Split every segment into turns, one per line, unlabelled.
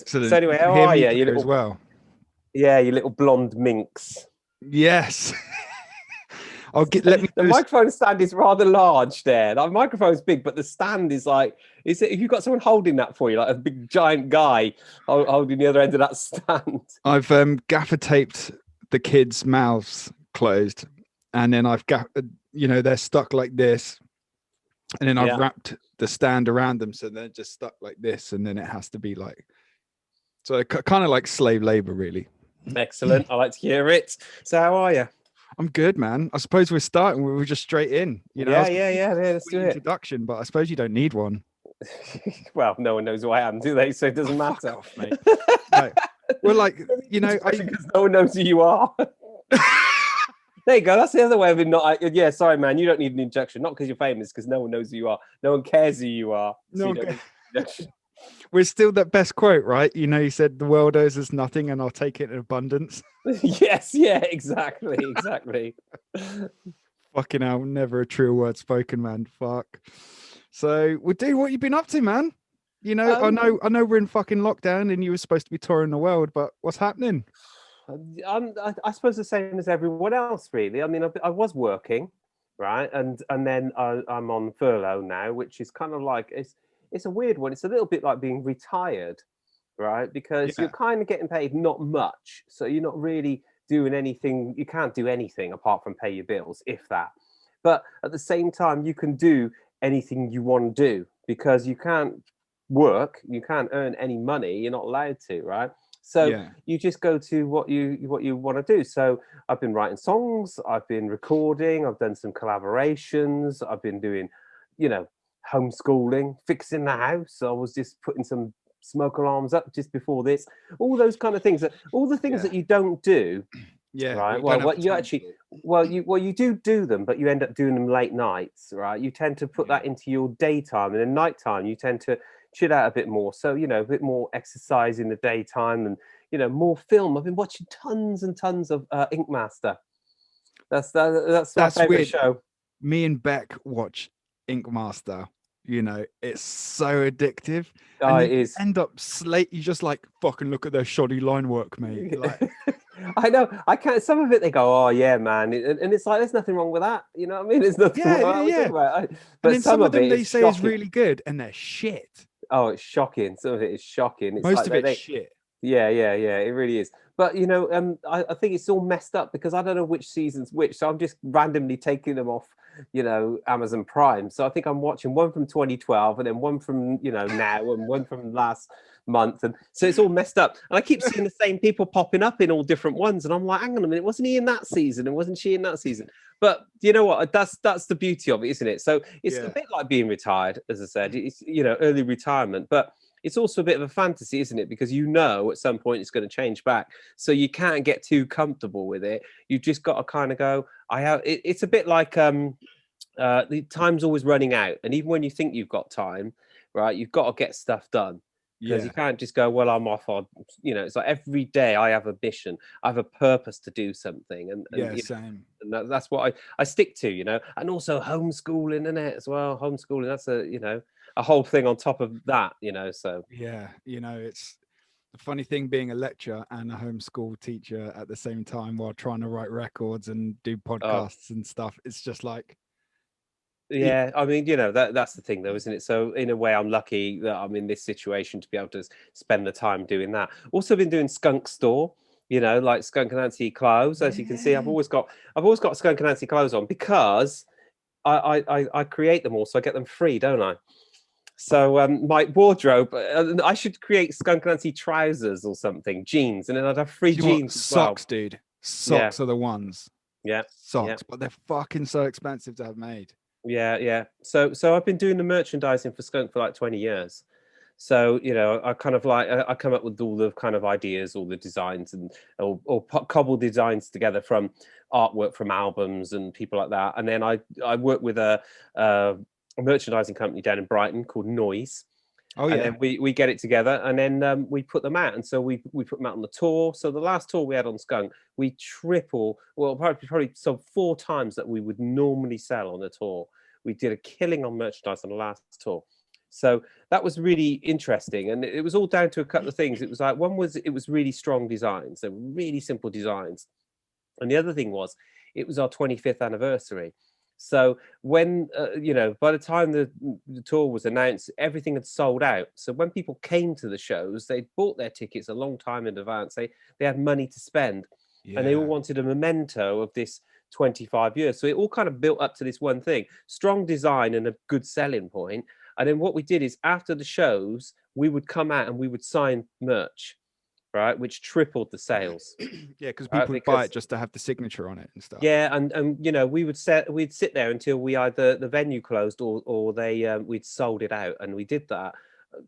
Excellent.
So anyway, how
Hear
are
me
you? You
better as
little,
well.
yeah, you little blonde minx.
Yes. Let me
The
do this.
microphone stand is rather large there. That microphone's big, but the stand is like, is it? If you've got someone holding that for you, like a big giant guy holding the other end of that stand.
I've gaffer taped the kids' mouths closed, and then they're stuck like this, and then I've
Yeah.
wrapped the stand around them, so they're just stuck like this, and then it has to be like, so kind of like slave labor, really.
Excellent. I like to hear it. So how are you?
I'm good, man. I suppose we're starting. We were just straight in,
Yeah. Let's do it.
Introduction, but I suppose you don't need one.
Well, no one knows who I am, do they? So it doesn't matter.
Fuck off, mate. No. We're like,
because no one knows who you are. There you go. That's the other way of it. Yeah, sorry, man. You don't need an introduction. Not because you're famous, because no one knows who you are. No one cares who you are. So
we're still that best quote, right? You said the world owes us nothing, and I'll take it in abundance.
Yes, yeah, exactly.
Fucking hell, never a true word spoken, man. Fuck. So, what you've been up to, man? I know we're in fucking lockdown, and you were supposed to be touring the world, but what's happening?
I suppose the same as everyone else, really. I mean, I was working, right, and then I'm on furlough now, which is kind of like it's a weird one. It's a little bit like being retired, right? Because you're kind of getting paid not much, so you're not really doing anything. You can't do anything apart from pay your bills, if that. But at the same time, you can do anything you want to do because you can't work, you can't earn any money. You're not allowed to, right? So you just go to what you want to do. So I've been writing songs, I've been recording, I've done some collaborations, I've been doing, homeschooling, fixing the house. I was just putting some smoke alarms up just before this. All those kind of things. All the things that you don't do.
Yeah.
Right. Well, what you actually, you do them, but you end up doing them late nights, right? You tend to put that into your daytime, and then nighttime you tend to chill out a bit more. So, a bit more exercise in the daytime and, more film. I've been watching tons and tons of Ink Master. That's my favorite show.
Me and Beck watch Ink Master. It's so addictive.
Oh,
and
it is.
End up you just like, fucking look at their shoddy line work, mate. Like,
I know. I can't. Some of it they go, oh yeah, man, and it's like there's nothing wrong with that. You know what I mean? There's nothing wrong with that. But
then some of them they say is really good, and they're shit.
Oh, it's shocking. Some of it is shocking. It's
Most of it's shit.
Yeah, it really is. But I think it's all messed up because I don't know which season's which, so I'm just randomly taking them off, Amazon Prime. So I think I'm watching one from 2012 and then one from now and one from last month, and so it's all messed up. And I keep seeing the same people popping up in all different ones, and I'm like, hang on a minute, wasn't he in that season and wasn't she in that season? But you know what? That's the beauty of it, isn't it? So it's a bit like being retired, as I said. It's early retirement, but it's also a bit of a fantasy, isn't it? Because at some point it's going to change back. So you can't get too comfortable with it. You've just got to kind of go, it's a bit like the time's always running out. And even when you think you've got time, right, you've got to get stuff done. Because you can't just go, well, I'm off on, it's like every day I have a mission. I have a purpose to do something. And
same.
And that's what I stick to, and also homeschooling in it as well. Homeschooling, that's a whole thing on top of that, so.
Yeah. It's the funny thing being a lecturer and a homeschool teacher at the same time while trying to write records and do podcasts and stuff. It's just like,
yeah, I mean, that's the thing though, isn't it? So in a way, I'm lucky that I'm in this situation to be able to spend the time doing that. Also been doing Skunk Store, like Skunk Anansie clothes. As you can see, I've always got Skunk Anansie clothes on because I create them all, so I get them free, don't I? So my wardrobe, I should create Skunk Anansie trousers or something, jeans, and then I'd have free jeans.
Socks, dude. Socks are the ones.
Yeah,
socks, but they're fucking so expensive to have made.
Yeah. So I've been doing the merchandising for Skunk for like 20 years. So, I kind of like, I come up with all the kind of ideas, all the designs or cobble designs together from artwork from albums and people like that. And then I work with a merchandising company down in Brighton called Noise.
Oh, yeah.
And then we get it together and then we put them out. And so we put them out on the tour. So the last tour we had on Skunk, we probably sold 4 times that we would normally sell on a tour. We did a killing on merchandise on the last tour. So that was really interesting, and it was all down to a couple of things. It was like it was really strong designs, so really simple designs, and the other thing was it was our 25th anniversary. So when by the time the tour was announced, everything had sold out. So when people came to the shows, they bought their tickets a long time in advance. They had money to spend, and they all wanted a memento of this 25 years. So it all kind of built up to this one thing: strong design and a good selling point. And then what we did is after the shows, we would come out and we would sign merch, right, which tripled the sales.
Yeah, because people would buy it just to have the signature on it and stuff.
Yeah, and we'd sit there until we either the venue closed or we'd sold it out, and we did that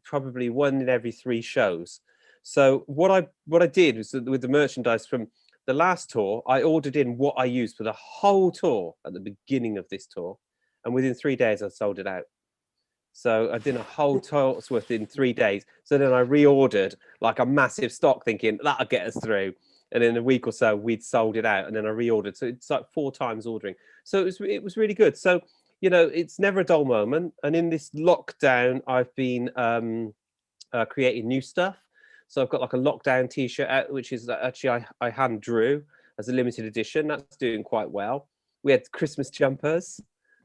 probably one in every 3 shows. So what I did was with the merchandise from the last tour, I ordered in what I used for the whole tour at the beginning of this tour, and within 3 days I sold it out. So I did a whole tour's worth in 3 days. So then I reordered like a massive stock, thinking that'll get us through. And in a week or so, we'd sold it out, and then I reordered. So it's like 4 times ordering. So it was really good. So it's never a dull moment. And in this lockdown, I've been creating new stuff. So I've got like a lockdown T-shirt out, which is actually I hand drew as a limited edition. That's doing quite well. We had Christmas jumpers.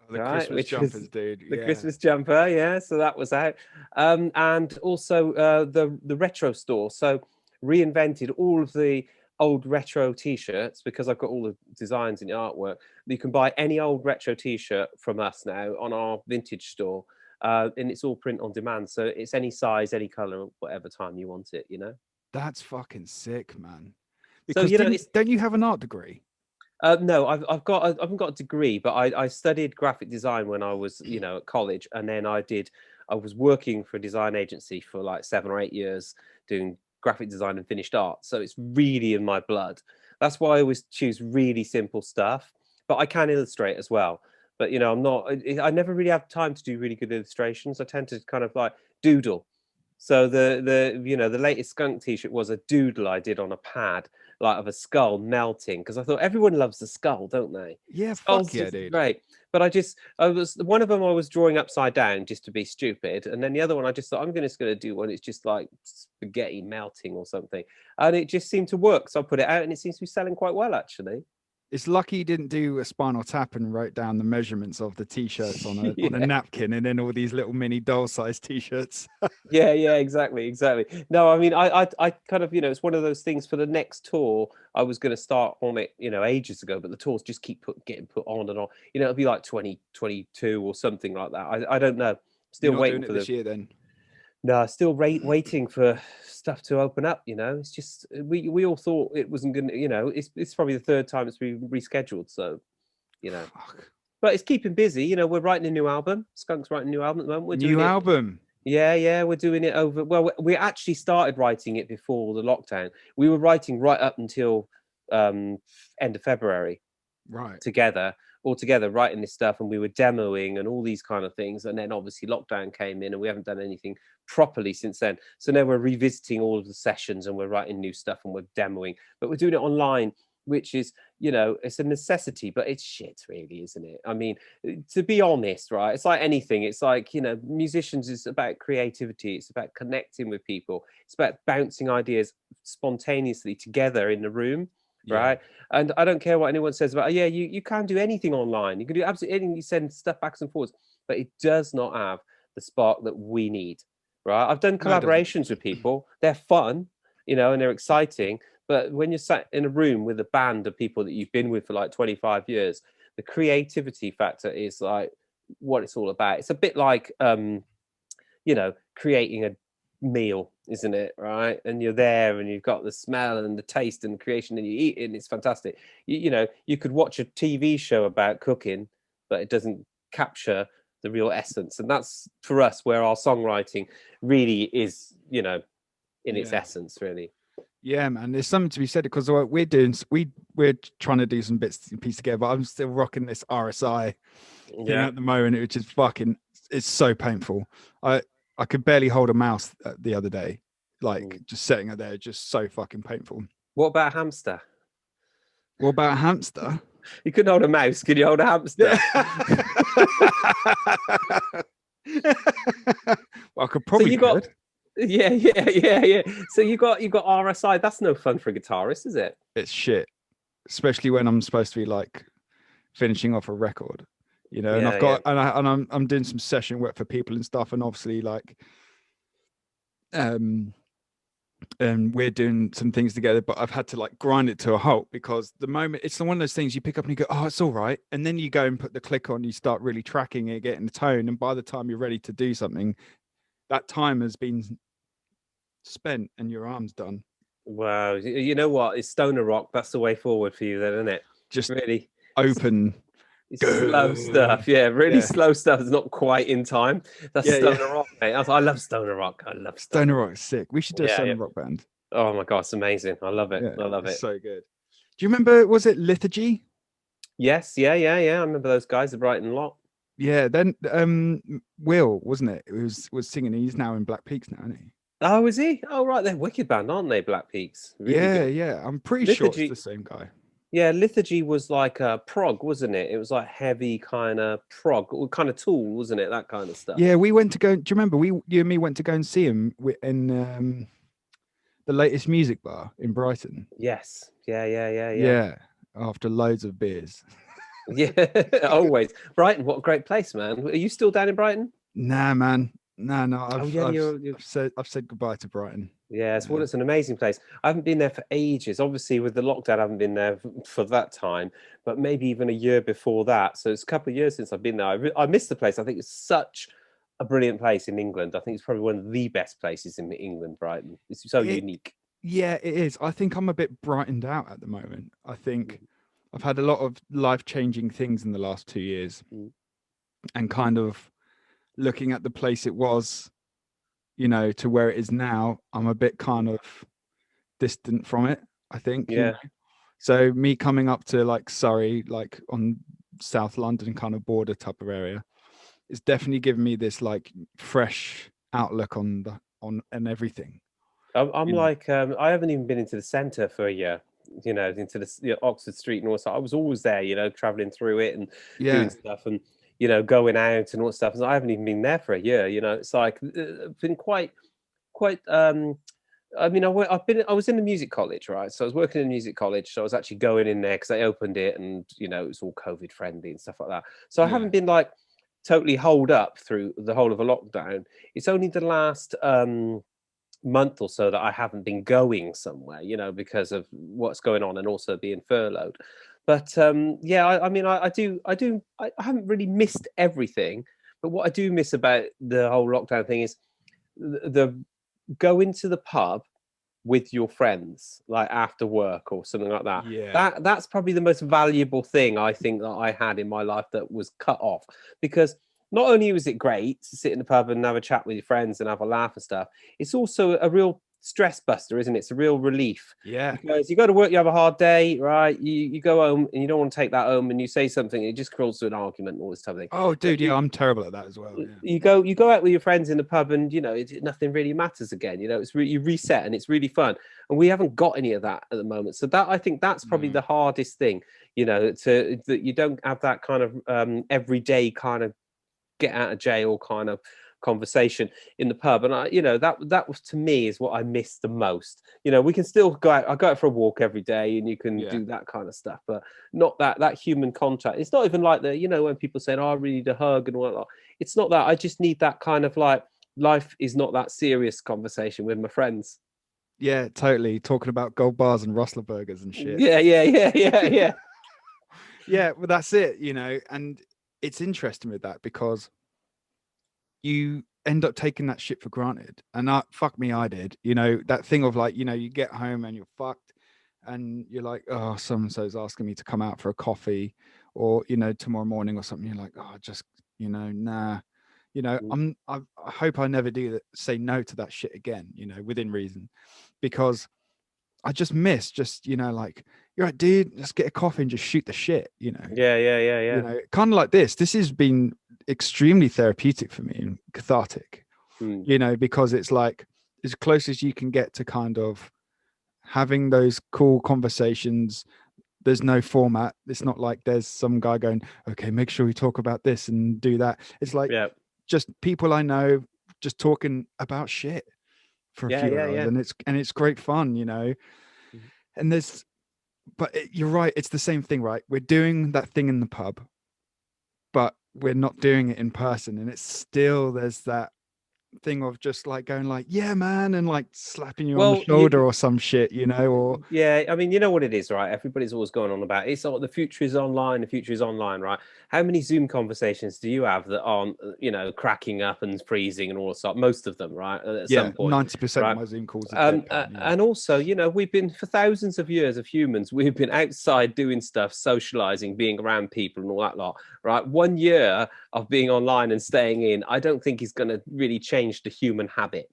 The Christmas jumpers, dude.
The Christmas jumper, yeah. So that was out, and also the retro store. So reinvented all of the old retro T-shirts because I've got all the designs and the artwork. You can buy any old retro T-shirt from us now on our vintage store, and it's all print on demand. So it's any size, any color, whatever time you want it.
That's fucking sick, man. Because don't you have an art degree?
No, I haven't got a degree, but I studied graphic design when I was, at college, and then I was working for a design agency for like 7 or 8 years doing graphic design and finished art. So it's really in my blood. That's why I always choose really simple stuff, but I can illustrate as well. But I never really have time to do really good illustrations. I tend to kind of like doodle. So the latest Skunk T-shirt was a doodle I did on a pad, like of a skull melting, because I thought everyone loves the skull, don't they?
Yeah,
Skulls
fuck yeah, dude.
Great. But one of them I was drawing upside down just to be stupid, and then the other one I just thought I'm just going to do one. It's just like spaghetti melting or something, and it just seemed to work. So I put it out, and it seems to be selling quite well actually.
It's lucky you didn't do a Spinal Tap and wrote down the measurements of the T-shirts on a napkin, and then all these little mini doll-sized T-shirts.
yeah, exactly. No, I mean, I kind of, it's one of those things. For the next tour, I was going to start on it, ages ago, but the tours just keep getting put on and on. It'll be like 2022 or something like that. I don't know. Still waiting for
this year then.
No, still waiting for stuff to open up. It's just we all thought it wasn't going to. It's probably the 3rd time it's been rescheduled. So,
Fuck.
But it's keeping busy. We're writing a new album. Skunk's writing a new album at the moment. We're doing
album.
Yeah, we're doing it over. Well, we actually started writing it before the lockdown. We were writing right up until end of February,
right?
All together, writing this stuff, and we were demoing and all these kind of things. And then obviously lockdown came in, and we haven't done anything properly since then. So now we're revisiting all of the sessions, and we're writing new stuff, and we're demoing. But we're doing it online, which is, it's a necessity, but it's shit, really, isn't it? I mean, to be honest, right? It's like anything. It's like, musicians is about creativity. It's about connecting with people. It's about bouncing ideas spontaneously together in the room. Right. And I don't care what anyone says about, you can do anything online. You can do absolutely anything. You send stuff back and forwards, but it does not have the spark that we need. Right. I've done collaborations with people. They're fun, and they're exciting. But when you're sat in a room with a band of people that you've been with for like 25 years, the creativity factor is like what it's all about. It's a bit like, creating a meal, isn't it? Right. And you're there and you've got the smell and the taste and the creation, and you eat it, and it's fantastic. You could watch a TV show about cooking, but it doesn't capture the real essence. And that's for us where our songwriting really is, in its essence, really.
Yeah, man. There's something to be said, because we're trying to do some bits and pieces together, but I'm still rocking this RSI at the moment, which is it's so painful. I could barely hold a mouse the other day, just sitting it there, just so fucking painful.
What about a hamster?
What about a hamster?
You couldn't hold a mouse. Could you hold a hamster?
could probably could.
Yeah. So you got RSI. That's no fun for a guitarist, is it?
It's shit, especially when I'm supposed to be like finishing off a record, and I've got and I'm doing some session work for people and stuff, and obviously like and we're doing some things together, but I've had to like grind it to a halt because the moment it's one of those things you pick up and you go, oh, it's all right, and then you go and put the click on, you start really tracking it, getting the tone, and by the time you're ready to do something, that time has been spent and your arm's done.
Wow, you know what? It's stoner rock. That's the way forward for you, then, isn't it?
Just
really
open.
It's slow stuff, really slow stuff. It's not quite in time. That's stoner rock, mate. I love stoner rock. I love
stoner rock. Sick. We should do a stoner rock band.
Oh my god, it's amazing. I love it. I love it.
So good. Do you remember? Was it Liturgy?
Yes. Yeah. I remember those guys, the Brighton lot.
Yeah. Then Will, wasn't it? Was singing. He's now in Black Peaks now, isn't he?
Oh, is he? Oh, right. They're wicked band, aren't they? Black Peaks.
Really good. Yeah. I'm pretty sure it's the same guy.
Yeah, Liturgy was like a prog, wasn't it? It was like heavy kind of prog, kind of Tool, wasn't it? That kind of stuff.
Yeah, we went to go. Do you remember? You and me went to go and see him in the Latest Music Bar in Brighton.
Yes. Yeah.
After loads of beers.
Yeah, always. Brighton, what a great place, man. Are you still down in Brighton?
Nah, man. No. I've said goodbye to Brighton.
Yeah, it's an amazing place. I haven't been there for ages. Obviously, with the lockdown, I haven't been there for that time, but maybe even a year before that. So it's a couple of years since I've been there. I miss the place. I think it's such a brilliant place in England. I think it's probably one of the best places in England, Brighton. It's so unique.
Yeah, it is. I think I'm a bit brightened out at the moment. I think I've had a lot of life-changing things in the last 2 years, and kind of looking at the place it was, to where it is now, I'm a bit kind of distant from it, I think.
Yeah.
So me coming up to like Surrey, like on South London kind of border type of area, it's definitely given me this like fresh outlook on everything.
I'm like, I haven't even been into the centre for a year, into the Oxford Street and all that. I was always there, traveling through it and doing stuff and, going out and all that stuff. So I haven't even been there for a year, it's like, been quite, I was in the music college, right? So I was working in the music college. So I was actually going in there because they opened it and, it was all COVID friendly and stuff like that. So I haven't been like totally holed up through the whole of a lockdown. It's only the last, month or so that I haven't been going somewhere, because of what's going on and also being furloughed. But I haven't really missed everything, but what I do miss about the whole lockdown thing is the going to the pub with your friends, like after work or something like that. That's probably the most valuable thing I think that I had in my life that was cut off, because not only was it great to sit in the pub and have a chat with your friends and have a laugh and stuff, it's also a real stress buster, isn't it? It's a real relief.
Yeah.
Because you go to work, you have a hard day, right? You go home and you don't want to take that home, and you say something, it just crawls to an argument and all this type of thing.
Oh, dude, I'm terrible at that as well. Yeah.
You go out with your friends in the pub, and nothing really matters again. It's you reset and it's really fun. And we haven't got any of that at the moment. So I think that's probably the hardest thing. That you don't have that kind of everyday kind of get out of jail kind of conversation in the pub, and that was, to me, is what I miss the most. We can still go out. I go out for a walk every day, and you can do that kind of stuff, but not that human contact. It's not even like the when people say, "Oh, I really need a hug" and all that. It's not that. I just need that kind of like, life is not that serious conversation with my friends.
Yeah, totally. Talking about gold bars and Rustler burgers and shit.
Yeah.
Yeah, well, that's it. And it's interesting with that because you end up taking that shit for granted. And I did, that thing of like, you get home and you're fucked and you're like, oh, so-and-so's asking me to come out for a coffee or, tomorrow morning or something. You're like, oh, just, nah, I hope I never do that, say no to that shit again, within reason, because I just miss like, you're right, dude, let's get a coffee and just shoot the shit,
Yeah.
Kind of like this has been extremely therapeutic for me and cathartic, because it's like as close as you can get to kind of having those cool conversations. There's no format. It's not like there's some guy going, okay, make sure we talk about this and do that. It's like just people I know just talking about shit for a
Yeah,
few
yeah,
hours,
yeah.
and it's great fun, you know. And there's, but you're right, it's the same thing, right? We're doing that thing in the pub, but we're not doing it in person, and it's still, there's that thing of just like going like, yeah man, and like slapping you on the
Well,
shoulder or some shit, you know. Or
yeah, I mean, you know what it is, right? Everybody's always going on about it. It's like the future is online, the future is online, right? How many Zoom conversations do you have that aren't, you know, cracking up and freezing and all that stuff? Most of them, right? At
yeah,
some point,
90% of
right?
my Zoom calls are deadpan, yeah.
And also, you know, we've been for thousands of years of humans, we've been outside doing stuff, socializing, being around people and all that lot, right? 1 year of being online and staying in, I don't think is going to really change the human habit.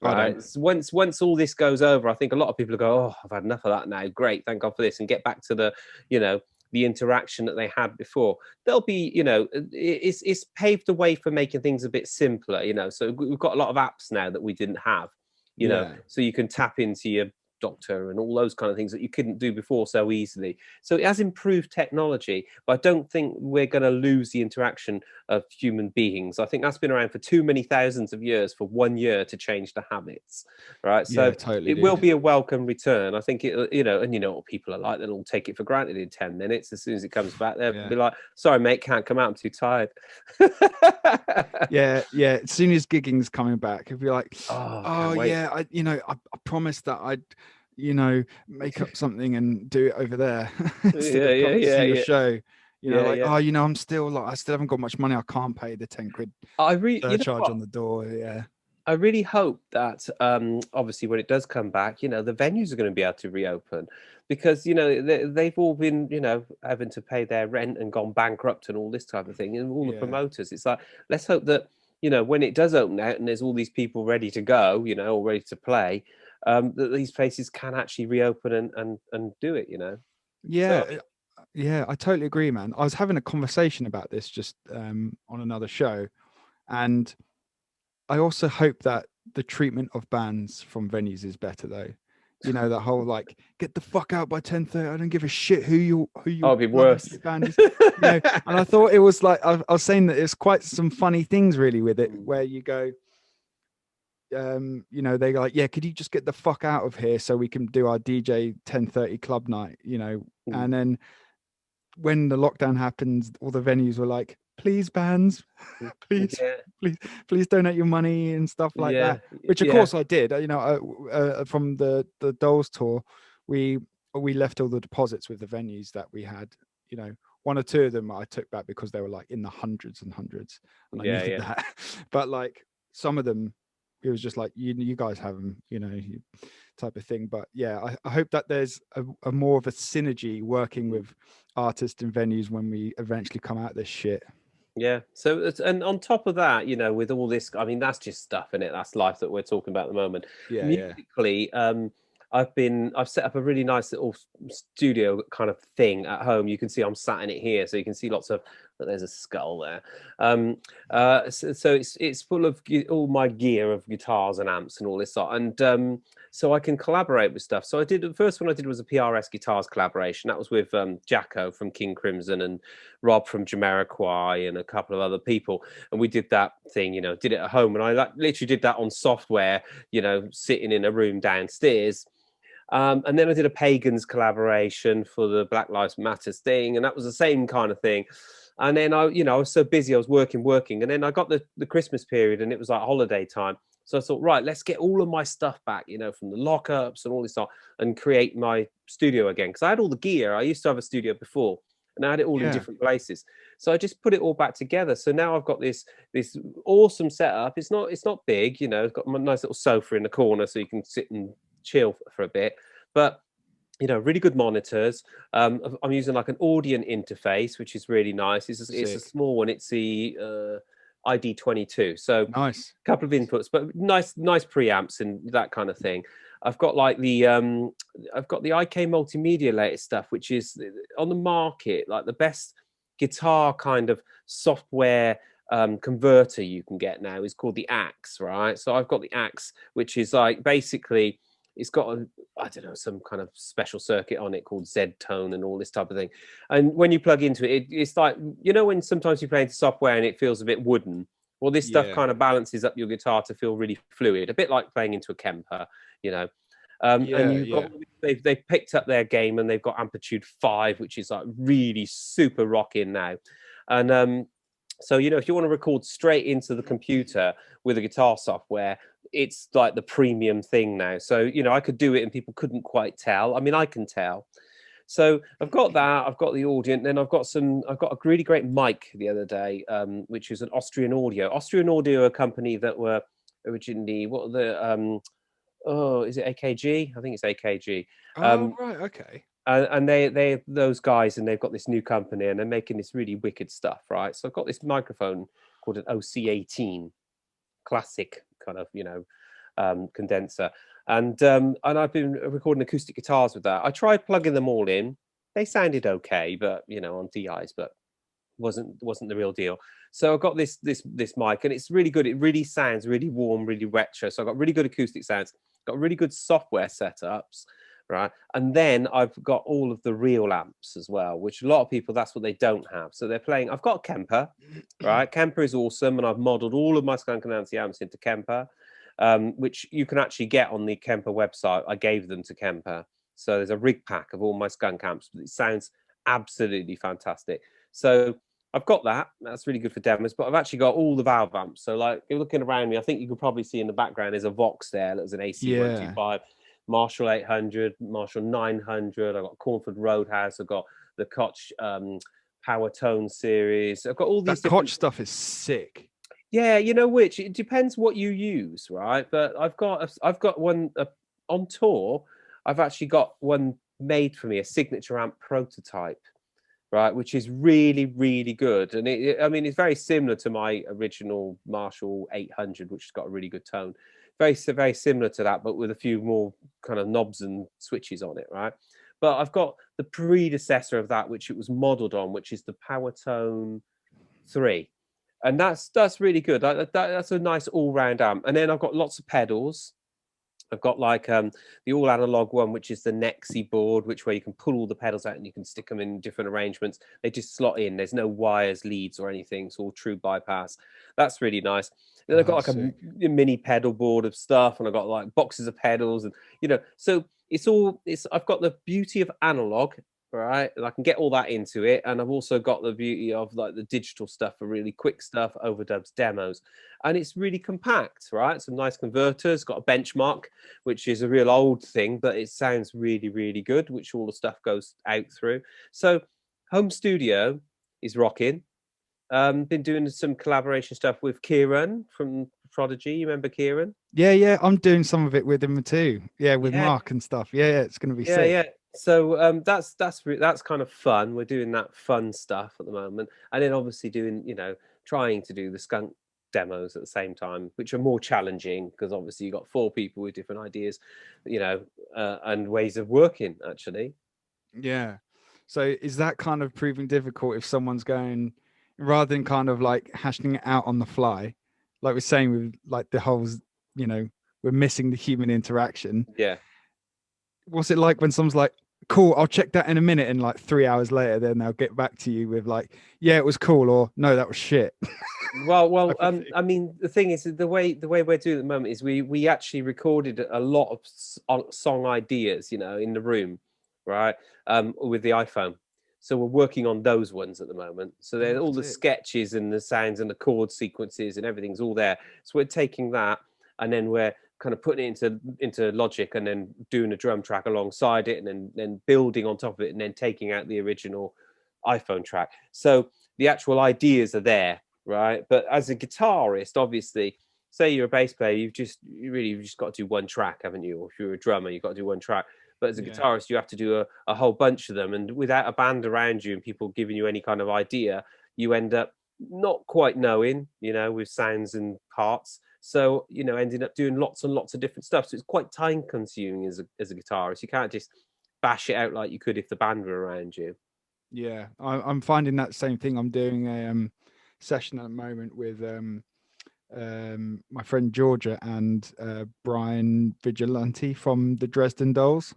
Right. So once all this goes over, I think a lot of people go, oh, I've had enough of that now. Great, thank God for this, and get back to the, you know, the interaction that they had before. There'll be, you know, it's paved the way for making things a bit simpler, you know. So we've got a lot of apps now that we didn't have, you know, so you can tap into your doctor and all those kind of things that you couldn't do before so easily. So it has improved technology, but I don't think we're going to lose the interaction of human beings. I think that's been around for too many thousands of years for 1 year to change the habits, right? So
Yeah, totally,
it will be a welcome return. I think it, you know, and you know what people are like, they'll all take it for granted in 10 minutes. As soon as it comes back, they'll be like, sorry mate, can't come out, I'm too tired.
yeah, as soon as gigging's coming back, it'll be like,
oh
yeah, I promised that I'd, you know, make up something and do it over there instead of coming to see your show. You know, like, oh, you know, I still haven't got much money. I can't pay the 10 quid surcharge on the door. Yeah.
I really hope that obviously when it does come back, you know, the venues are going to be able to reopen, because, you know, they've all been, you know, having to pay their rent and gone bankrupt and all this type of thing. And all the promoters, it's like, let's hope that, you know, when it does open out and there's all these people ready to go, you know, or ready to play, that these places can actually reopen and do it, you know.
Yeah. So, yeah, I totally agree, man. I was having a conversation about this just on another show, and I also hope that the treatment of bands from venues is better, though. You know, the whole like, get the fuck out by 10:30. I don't give a shit who you
oh, it'd be worse.
Band is. You know, and I thought it was like, I was saying that it's quite some funny things really with it, where you go, you know, they go like, yeah, could you just get the fuck out of here so we can do our DJ 10:30 club night, you know? And then when the lockdown happens, all the venues were like, please bands, please donate your money and stuff like that, which of course I did. You know, from the Dolls tour, we left all the deposits with the venues that we had. You know, one or two of them I took back because they were like in the hundreds and hundreds, and I needed that. But like some of them, it was just like, you guys have them, you know, type of thing. But yeah, I hope that there's a more of a synergy working with artists and venues when we eventually come out of this shit.
Yeah. So, and on top of that, you know, with all this, I mean, that's just stuff in it. That's life that we're talking about at the moment. Musically, I've set up a really nice little studio kind of thing at home. You can see I'm sat in it here, so you can see lots of. There's a skull there. So it's full of all my gear of guitars and amps and all this sort. And so I can collaborate with stuff. So the first one I did was a PRS Guitars Collaboration. That was with Jacko from King Crimson and Rob from Jamiroquai and a couple of other people. And we did that thing, you know, did it at home. And I literally did that on software, you know, sitting in a room downstairs. And then I did a Pagans collaboration for the Black Lives Matters thing. And that was the same kind of thing. And then I was so busy, I was working. And then I got the Christmas period and it was like holiday time. So I thought, right, let's get all of my stuff back, you know, from the lockups and all this stuff, and create my studio again. Because I had all the gear. I used to have a studio before, and I had it all in different places. So I just put it all back together. So now I've got this awesome setup. It's not big, you know. I've got my nice little sofa in the corner so you can sit and chill for a bit. But you know, really good monitors. I'm using like an Audion interface, which is really nice. It's a small one. It's the ID22. So
nice.
A couple of inputs, but nice preamps and that kind of thing. I've got like the IK Multimedia latest stuff, which is on the market, like the best guitar kind of software converter you can get now is called the Axe, right? So I've got the Axe, which is like basically, it's got some kind of special circuit on it called Z-Tone and all this type of thing. And when you plug into it, it's like, you know, when sometimes you play into software and it feels a bit wooden, Well, this stuff kind of balances up your guitar to feel really fluid, a bit like playing into a Kemper, you know. And you've got they've picked up their game, and they've got Amplitude 5, which is like really super rocking now. And so, you know, if you want to record straight into the computer with a guitar software, it's like the premium thing now. So, you know, I could do it and people couldn't quite tell. I mean, I can tell. So I've got that. I've got the audio, and then I've got a really great mic the other day, which is an Austrian Audio. Austrian Audio, a company that were originally is it AKG? I think it's AKG.
Oh, right, okay.
And they those guys, and they've got this new company, and they're making this really wicked stuff, right? So I've got this microphone called an OC18 classic kind of, you know, condenser. And I've been recording acoustic guitars with that. I tried plugging them all in. They sounded okay, but you know, on DIs, but wasn't the real deal. So I've got this mic, and it's really good. It really sounds really warm, really retro. So I've got really good acoustic sounds, got really good software setups, right? And then I've got all of the real amps as well, which a lot of people, that's what they don't have. So they're playing. I've got Kemper, right? Kemper is awesome, and I've modeled all of my Skunk Anansie amps into Kemper. Which you can actually get on the Kemper website. I gave them to Kemper. So there's a rig pack of all my Skunk amps. It sounds absolutely fantastic. So I've got that. That's really good for demos, but I've actually got all the valve amps. So like, you're looking around me, I think you could probably see in the background, there's a Vox there. There's an AC125, Marshall 800, Marshall 900. I've got Cornford Roadhouse. I've got the Koch Power Tone series. I've got all these.
That Koch stuff is sick.
Yeah, you know which? It depends what you use, right? But I've got one on tour. I've actually got one made for me, a signature amp prototype, right? Which is really, really good. And I mean, it's very similar to my original Marshall 800, which has got a really good tone. Very, very similar to that, but with a few more kind of knobs and switches on it, right? But I've got the predecessor of that, which it was modeled on, which is the Power Tone 3. And that's really good. That's a nice all-round amp. And then I've got lots of pedals. I've got like the all analog one, which is the Nexi board, where you can pull all the pedals out and you can stick them in different arrangements. They just slot in. There's no wires, leads, or anything. It's all true bypass. That's really nice. Then I've got like a mini pedal board of stuff, and I've got like boxes of pedals, and you know, so I've got the beauty of analog. Right, and I can get all that into it, and I've also got the beauty of like the digital stuff for really quick stuff, overdubs, demos, and it's really compact, right? Some nice converters, got a benchmark, which is a real old thing, but it sounds really, really good, which all the stuff goes out through. So home studio is rocking. Been doing some collaboration stuff with Kieran from Prodigy. You remember Kieran?
Yeah, I'm doing some of it with him too. Yeah, with Mark and stuff. Yeah, it's going to be sick.
Yeah. So that's kind of fun. We're doing that fun stuff at the moment, and then obviously doing, you know, trying to do the Skunk demos at the same time, which are more challenging because obviously you've got 4 people with different ideas, you know, and ways of working actually.
Yeah. So is that kind of proving difficult if someone's going, rather than kind of like hashing it out on the fly, like we're saying with like the whole, you know, we're missing the human interaction.
Yeah.
What's it like when someone's like, cool, I'll check that in a minute, and like 3 hours later, then they'll get back to you with like, yeah, it was cool, or no, that was shit.
Well, I mean, the thing is, the way we're doing at the moment is we actually recorded a lot of song ideas, you know, in the room, right, with the iPhone. So we're working on those ones at the moment. So there's all the sketches and the sounds and the chord sequences and everything's all there. So we're taking that, and then we're kind of putting it into Logic, and then doing a drum track alongside it, and then building on top of it, and then taking out the original iPhone track. So the actual ideas are there, right? But as a guitarist, obviously, say you're a bass player, you've just got to do one track, haven't you? Or if you're a drummer, you've got to do one track. But as a guitarist, you have to do a whole bunch of them. And without a band around you and people giving you any kind of idea, you end up not quite knowing, you know, with sounds and parts. So, you know, ending up doing lots and lots of different stuff. So it's quite time consuming as a guitarist. You can't just bash it out like you could if the band were around you.
Yeah, I'm finding that same thing. I'm doing a session at the moment with my friend Georgia and Brian Vigilante from the Dresden Dolls.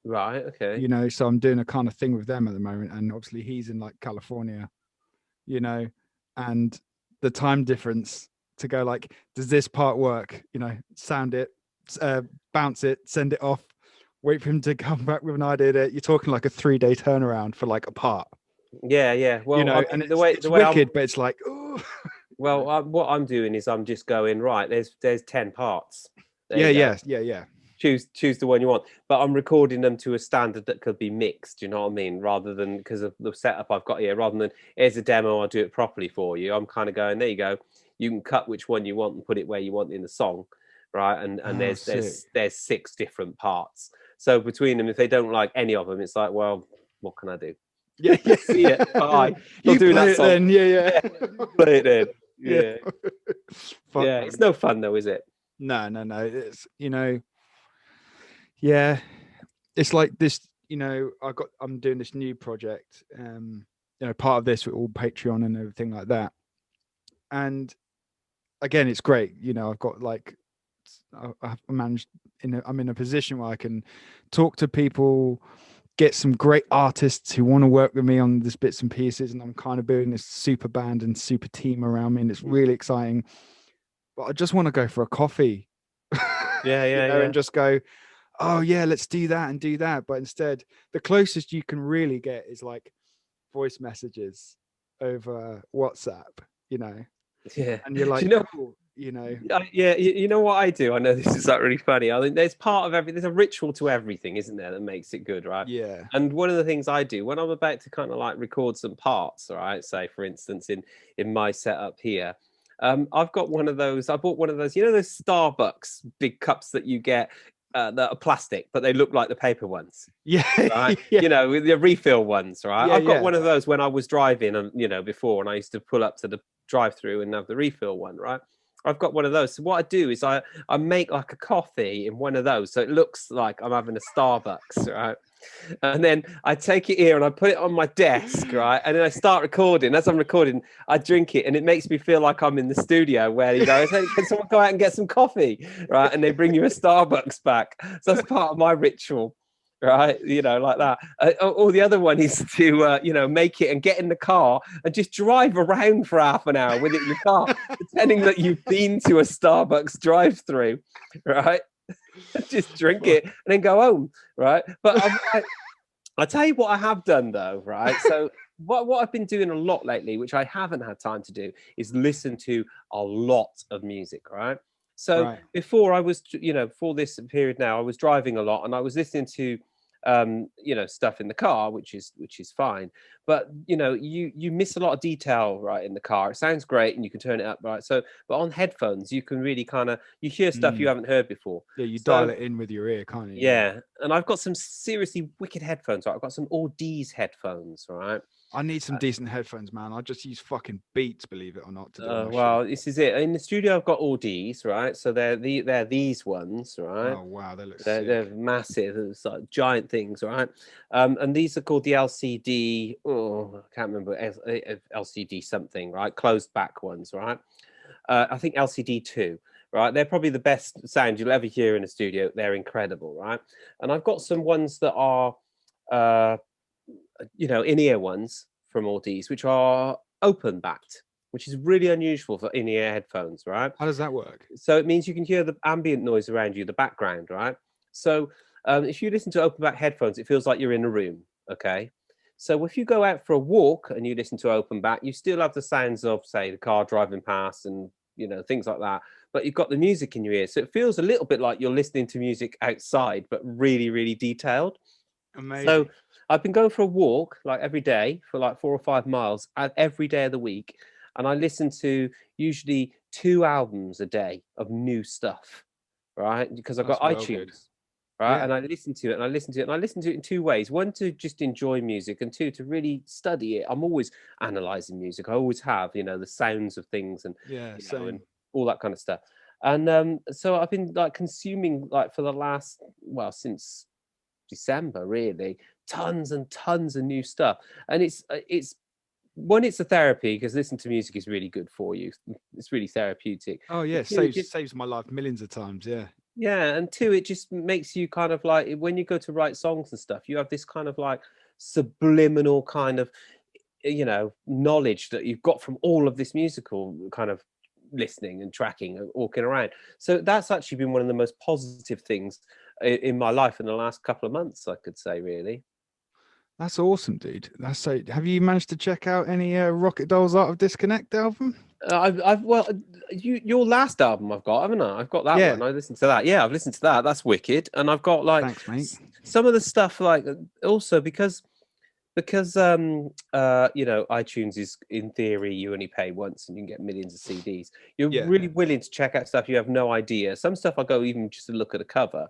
Right, okay.
You know, so I'm doing a kind of thing with them at the moment, and obviously he's in like California, you know, and the time difference to go like, does this part work? You know, sound it, bounce it, send it off, wait for him to come back with an idea. That you're talking like a 3-day turnaround for like a part.
Yeah. Well,
you know,
I mean,
and
it's
the way wicked, but it's like, oh.
Well, what I'm doing is I'm just going, right, there's 10 parts.
Yeah.
Choose the one you want, but I'm recording them to a standard that could be mixed. You know what I mean? Rather than, because of the setup I've got here, rather than here's a demo, I'll do it properly for you. I'm kind of going, there you go. You can cut which one you want and put it where you want in the song, right? And there's 6 different parts. So between them, if they don't like any of them, it's like, well, what can I do?
Yeah.
See it. Bye.
You play that song. Then. Yeah.
Play it then. Yeah.
Yeah.
It's no fun though, is it?
No. It's, you know, yeah, it's like this, you know, I'm doing this new project, you know, part of this with all Patreon and everything like that. And again, it's great. You know, I've got like, I've managed I'm in a position where I can talk to people, get some great artists who want to work with me on these bits and pieces. And I'm kind of building this super band and super team around me. And it's really exciting, but I just want to go for a coffee.
Yeah.
And just go, oh yeah, let's do that and do that. But instead, the closest you can really get is like voice messages over WhatsApp, you know.
Yeah.
And you're like, you know.
Yeah, you know what I do? I know this is like really funny. I think there's there's a ritual to everything, isn't there, that makes it good, right?
Yeah.
And one of the things I do when I'm about to kind of like record some parts, right? Say for instance in my setup here, I've got one of those. I bought one of those, you know, those Starbucks big cups that you get that are plastic, but they look like the paper ones.
Yeah.
Right.
Yeah.
You know, with the refill ones, right?
Yeah,
I've got one of those when I was driving, and you know, before, and I used to pull up to the drive-through and have the refill one, right? I've got one of those. So what I do is I make like a coffee in one of those, so it looks like I'm having a Starbucks, right? And then I take it here and I put it on my desk, right? And then I start recording. As I'm recording, I drink it, and it makes me feel like I'm in the studio where, you know, hey, can someone go out and get some coffee, right? And they bring you a Starbucks back. So that's part of my ritual, right? You know, like that. Or the other one is to, you know, make it and get in the car and just drive around for half an hour with it in the car, pretending that you've been to a Starbucks drive-through, right? Just drink it and then go home, right? But I'll tell you what I have done though, right? So what I've been doing a lot lately, which I haven't had time to do, is listen to a lot of music, right? So before I was, you know, for this period now, I was driving a lot and I was listening to you know, stuff in the car, which is fine, but you know, you miss a lot of detail, right, in the car. It sounds great and you can turn it up, right? So but on headphones you can really kind of, you hear stuff you haven't heard before.
Yeah, you dial it in with your ear, can't you?
Yeah. And I've got some seriously wicked headphones, right? I've got some Audi's headphones, right?
I need some decent headphones, man. I just use fucking Beats, believe it or not, to do my
well,
shit.
this is it. In the studio, I've got Audi's, right? So they're these ones, right?
Oh wow, they look
they're massive. It's like giant things, right? And these are called the LCD. Oh, I can't remember LCD something, right? Closed back ones, right? I think LCD 2. Right, they're probably the best sound you'll ever hear in a studio. They're incredible, right? And I've got some ones that are, you know, in-ear ones from Audi's, which are open backed, which is really unusual for in-ear headphones, right?
How does that work?
So it means you can hear the ambient noise around you, the background, right? So if you listen to open back headphones, it feels like you're in a room, okay? So if you go out for a walk and you listen to open back, you still have the sounds of, say, the car driving past and, you know, things like that, but you've got the music in your ear. So it feels a little bit like you're listening to music outside, but really, really detailed.
Amazing.
So I've been going for a walk like every day for like 4 or 5 miles every day of the week. And I listen to usually 2 albums a day of new stuff, right? Because I've got iTunes, right? Yeah. And I listen to it and I listen to it and I listen to it in 2 ways. One, to just enjoy music, and 2, to really study it. I'm always analyzing music. I always have, you know, the sounds of things and, you know, and all that kind of stuff. And so I've been like consuming, like, for the last, well, since December, really, tons and tons of new stuff. And it's one, it's a therapy, because listening to music is really good for you. It's really therapeutic.
Oh yeah, saves my life millions of times.
Yeah, and 2, it just makes you kind of like, when you go to write songs and stuff, you have this kind of like subliminal kind of, you know, knowledge that you've got from all of this musical kind of listening and tracking and walking around. So that's actually been one of the most positive things in my life in the last couple of months, I could say, really.
That's awesome, dude. That's so. Have you managed to check out any Rocket Dolls Art of Disconnect album?
Your last album I've got, haven't I? I've got that one. I listened to that. Yeah, I've listened to that. That's wicked. And I've got like,
thanks, mate.
Some of the stuff like also because iTunes is, in theory, you only pay once and you can get millions of CDs. You're really willing to check out stuff you have no idea. Some stuff I go even just to look at a cover,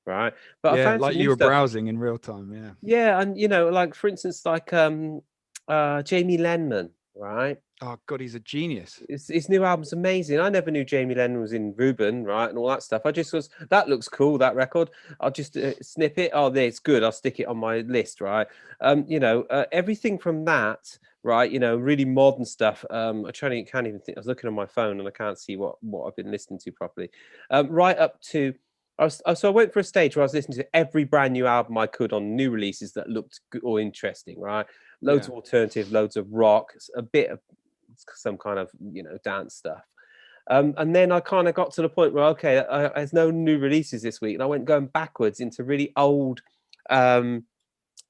right? But I found
like you were browsing in real time.
Yeah, and like for instance, like Jamie Lenman, right?
Oh God, he's a genius.
His new album's amazing. I never knew Jamie Lennon was in Reuben, right, and all that stuff. I just was, that looks cool, that record. I'll just snip it. Oh, there, it's good. I'll stick it on my list, right? Everything from that, right? Really modern stuff. Can't even think. I was looking on my phone and I can't see what I've been listening to properly. Right up to. So I went for a stage where I was listening to every brand new album I could on new releases that looked good or interesting, right? Loads of alternative, loads of rock, a bit of some kind of dance stuff, and then I kind of got to the point where there's no new releases this week, and I went going backwards into really old kind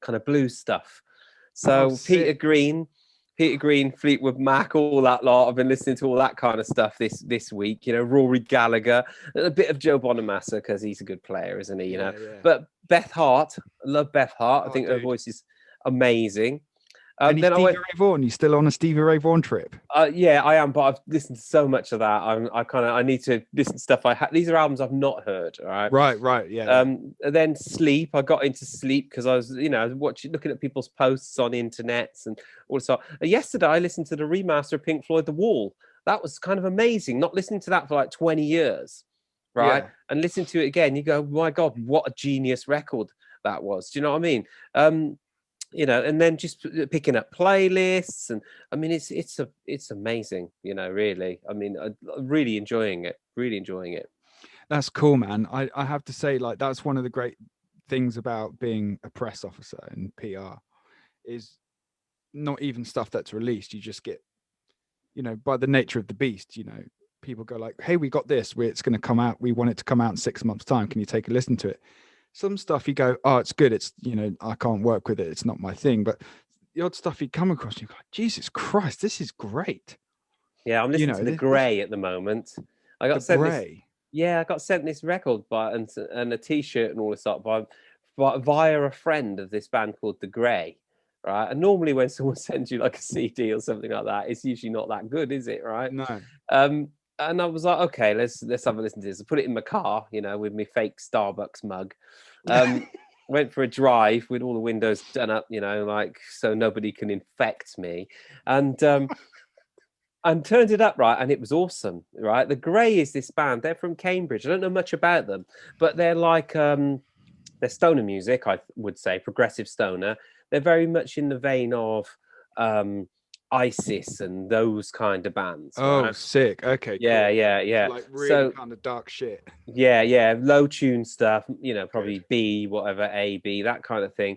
of blues stuff. So Peter Green, Fleetwood Mac, all that lot. I've been listening to all that kind of stuff this week. Rory Gallagher, a bit of Joe Bonamassa because he's a good player, isn't he? But Beth Hart, I love Beth Hart. I think her voice is amazing.
Then Stevie Ray Vaughan. You still on a Stevie Ray Vaughan trip?
Yeah, I am, but I've listened to so much of that. I need to listen to stuff these are albums I've not heard. All right.
Right. Yeah.
Then Sleep. I got into Sleep because I was, looking at people's posts on internet and all this. Yesterday, I listened to the remaster of Pink Floyd, The Wall. That was kind of amazing. Not listening to that for like 20 years, right? Yeah. And listening to it again, you go, my God, what a genius record that was. Do you know what I mean? And then just picking up playlists, and I mean, it's amazing, really. I mean, I'm really enjoying it.
That's cool, man. I have to say, like, that's one of the great things about being a press officer in PR is not even stuff that's released. You just get, by the nature of the beast, people go like, hey, we got this, it's going to come out. We want it to come out in 6 months' time. Can you take a listen to it? Some stuff you go, oh, it's good. It's, I can't work with it. It's not my thing. But the odd stuff you come across, you go, Jesus Christ, this is great.
Yeah, I'm listening to The Grey at the moment. I got sent this record and a T-shirt and all this stuff via a friend of this band called The Grey, right? And normally when someone sends you like a CD or something like that, it's usually not that good, is it? Right?
No.
And I was like, okay, let's have a listen to this. I put it in my car, with my fake Starbucks mug. Went for a drive with all the windows done up, so nobody can infect me. And turned it up, right, and it was awesome, right? The Grey is this band. They're from Cambridge. I don't know much about them, but they're like they're stoner music, I would say, progressive stoner. They're very much in the vein of ISIS and those kind of bands.
Oh,
right?
Sick. Okay.
Yeah.
Like really kind of dark shit.
Yeah. Low tune stuff, probably B, whatever, A, B, that kind of thing.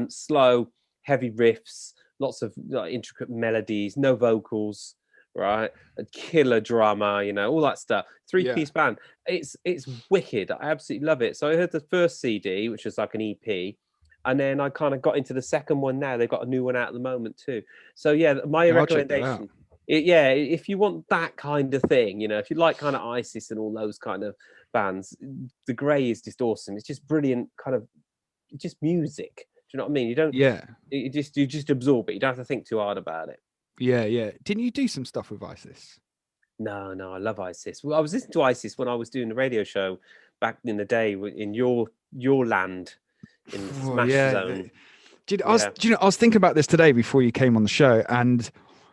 Slow, heavy riffs, lots of intricate melodies, no vocals, right? A killer drama, all that stuff. Three-piece band. It's wicked. I absolutely love it. So I heard the first CD, which was like an EP. And then I kind of got into the second one now. They've got a new one out at the moment too. So my recommendation. If you want that kind of thing, if you like kind of ISIS and all those kind of bands, The Grey is just awesome. It's just brilliant kind of just music. Do you know what I mean? You don't. Yeah. You just absorb it. You don't have to think too hard about it.
Yeah. Didn't you do some stuff with ISIS?
No, I love ISIS. Well, I was listening to ISIS when I was doing the radio show back in the day in your land. In the Smash Zone.
I was thinking about this today before you came on the show, and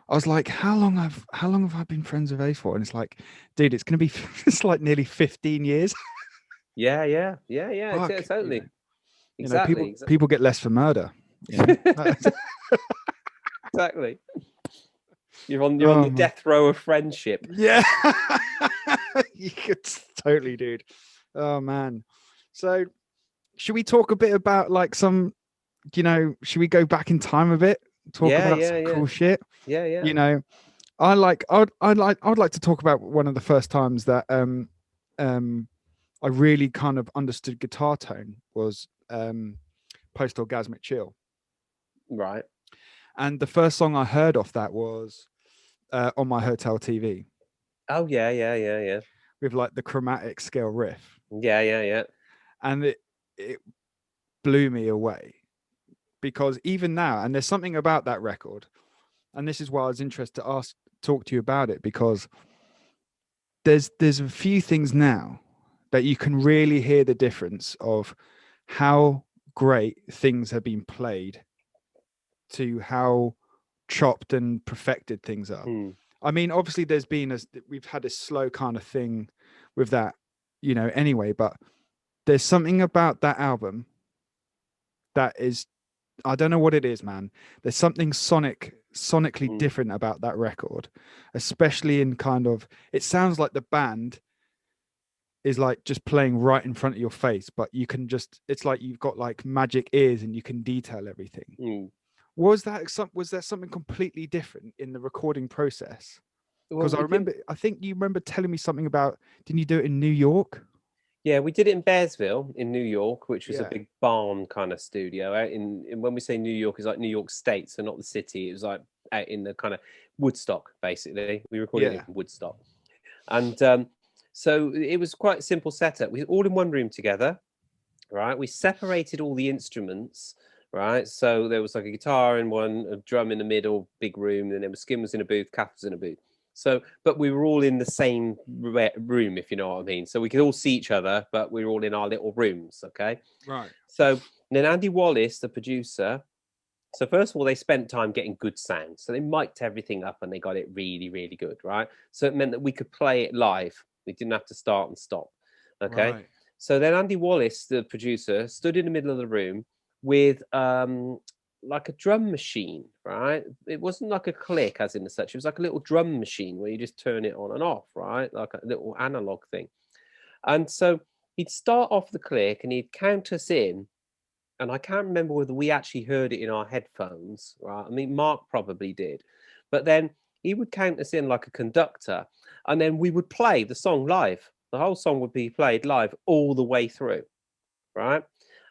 I was like, how long have I been friends with A for? And it's like, dude, it's it's like nearly 15 years.
Yeah, totally. Exactly.
People get less for murder.
Exactly. You're on the death row of friendship.
Yeah. You could totally, dude. Oh man. So should we talk a bit about like some, should we go back in time a bit? Talk about some cool shit?
Yeah.
I'd like to talk about one of the first times that I really kind of understood guitar tone was Post Orgasmic Chill.
Right.
And the first song I heard off that was On My Hotel TV
Oh yeah, yeah, yeah, yeah.
with like the chromatic scale riff.
Yeah, yeah, yeah.
And it blew me away because even now, and there's something about that record, and this is why I was interested to talk to you about it, because there's a few things now that you can really hear the difference of how great things have been played to how chopped and perfected things are. I mean, obviously we've had a slow kind of thing with that, anyway, but there's something about that album that is, I don't know what it is, man. There's something sonically different about that record, especially in kind of, it sounds like the band is like just playing right in front of your face, but you can just, it's like you've got like magic ears and you can detail everything. Was there something completely different in the recording process?
Well,
Because I think you remember telling me something about, didn't you do it in New York?
yeah, we did it in Bearsville in New York, which was a
Yeah.
big barn kind of studio. Out in when we say New York, it's like New York State, so not the city. It was like out in the kind of Woodstock, basically. We recorded it
Yeah.
in Woodstock, and so it was quite a simple setup. We were all in one room together, right? We separated all the instruments, right? So there was like a guitar in one, a drum in the middle, big room, and then Skin was in a booth, Kath was in a booth. So, but we were all in the same room, if you know what I mean. So we could all see each other, but we were all in our little rooms, okay?
Right.
So then Andy Wallace, the producer, so first of all, they spent time getting good sound. So they mic'd everything up and they got it really, really good, right? So it meant that we could play it live. We didn't have to start and stop, okay?
Right.
So then Andy Wallace, the producer, stood in the middle of the room with like a drum machine, right? It wasn't like a click as in such. It was like a little drum machine where you just turn it on and off, right? Like a little analog thing. And so he'd start off the click and he'd count us in. And I can't remember whether we actually heard it in our headphones, right? I mean, Mark probably did. But then he would count us in like a conductor. And then we would play the song live. The whole song would be played live all the way through, right?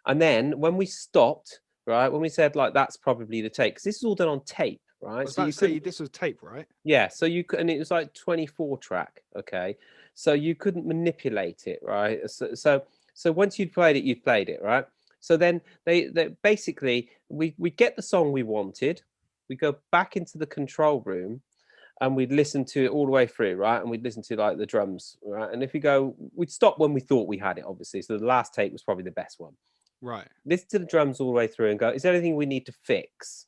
And then when we stopped, right, when we said like that's probably the take, because this is all done on tape,
I
right?
was
So
about
you
to say
couldn't,
this was tape, right?
yeah. So you could, and it was like 24 track, okay. So you couldn't manipulate it, right? So once you'd played it, right? So then they basically we get the song we wanted, we go back into the control room, and we'd listen to it all the way through, right? And we'd listen to like the drums, right? And if we go, we'd stop when we thought we had it, obviously. So the last take was probably the best one.
Right.
Listen to the drums all the way through and go, is there anything we need to fix?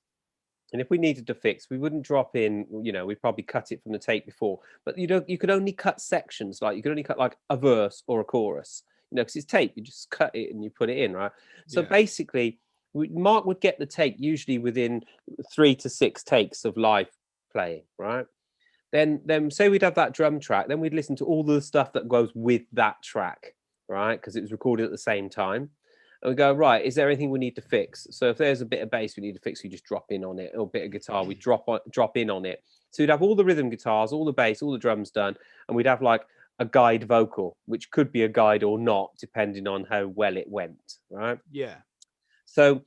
And if we needed to fix, we wouldn't drop in, we'd probably cut it from the tape before. But you could only cut sections, like you could only cut like a verse or a chorus, because it's tape, you just cut it and you put it in, right? So basically, Mark would get the take usually within 3 to 6 takes of live playing, right? Then say we'd have that drum track, then we'd listen to all the stuff that goes with that track, right? Because it was recorded at the same time. And we go, right, is there anything we need to fix? So if there's a bit of bass we need to fix, we just drop in on it, or a bit of guitar, we drop in on it. So we'd have all the rhythm guitars, all the bass, all the drums done, and we'd have like a guide vocal, which could be a guide or not, depending on how well it went, right?
Yeah.
So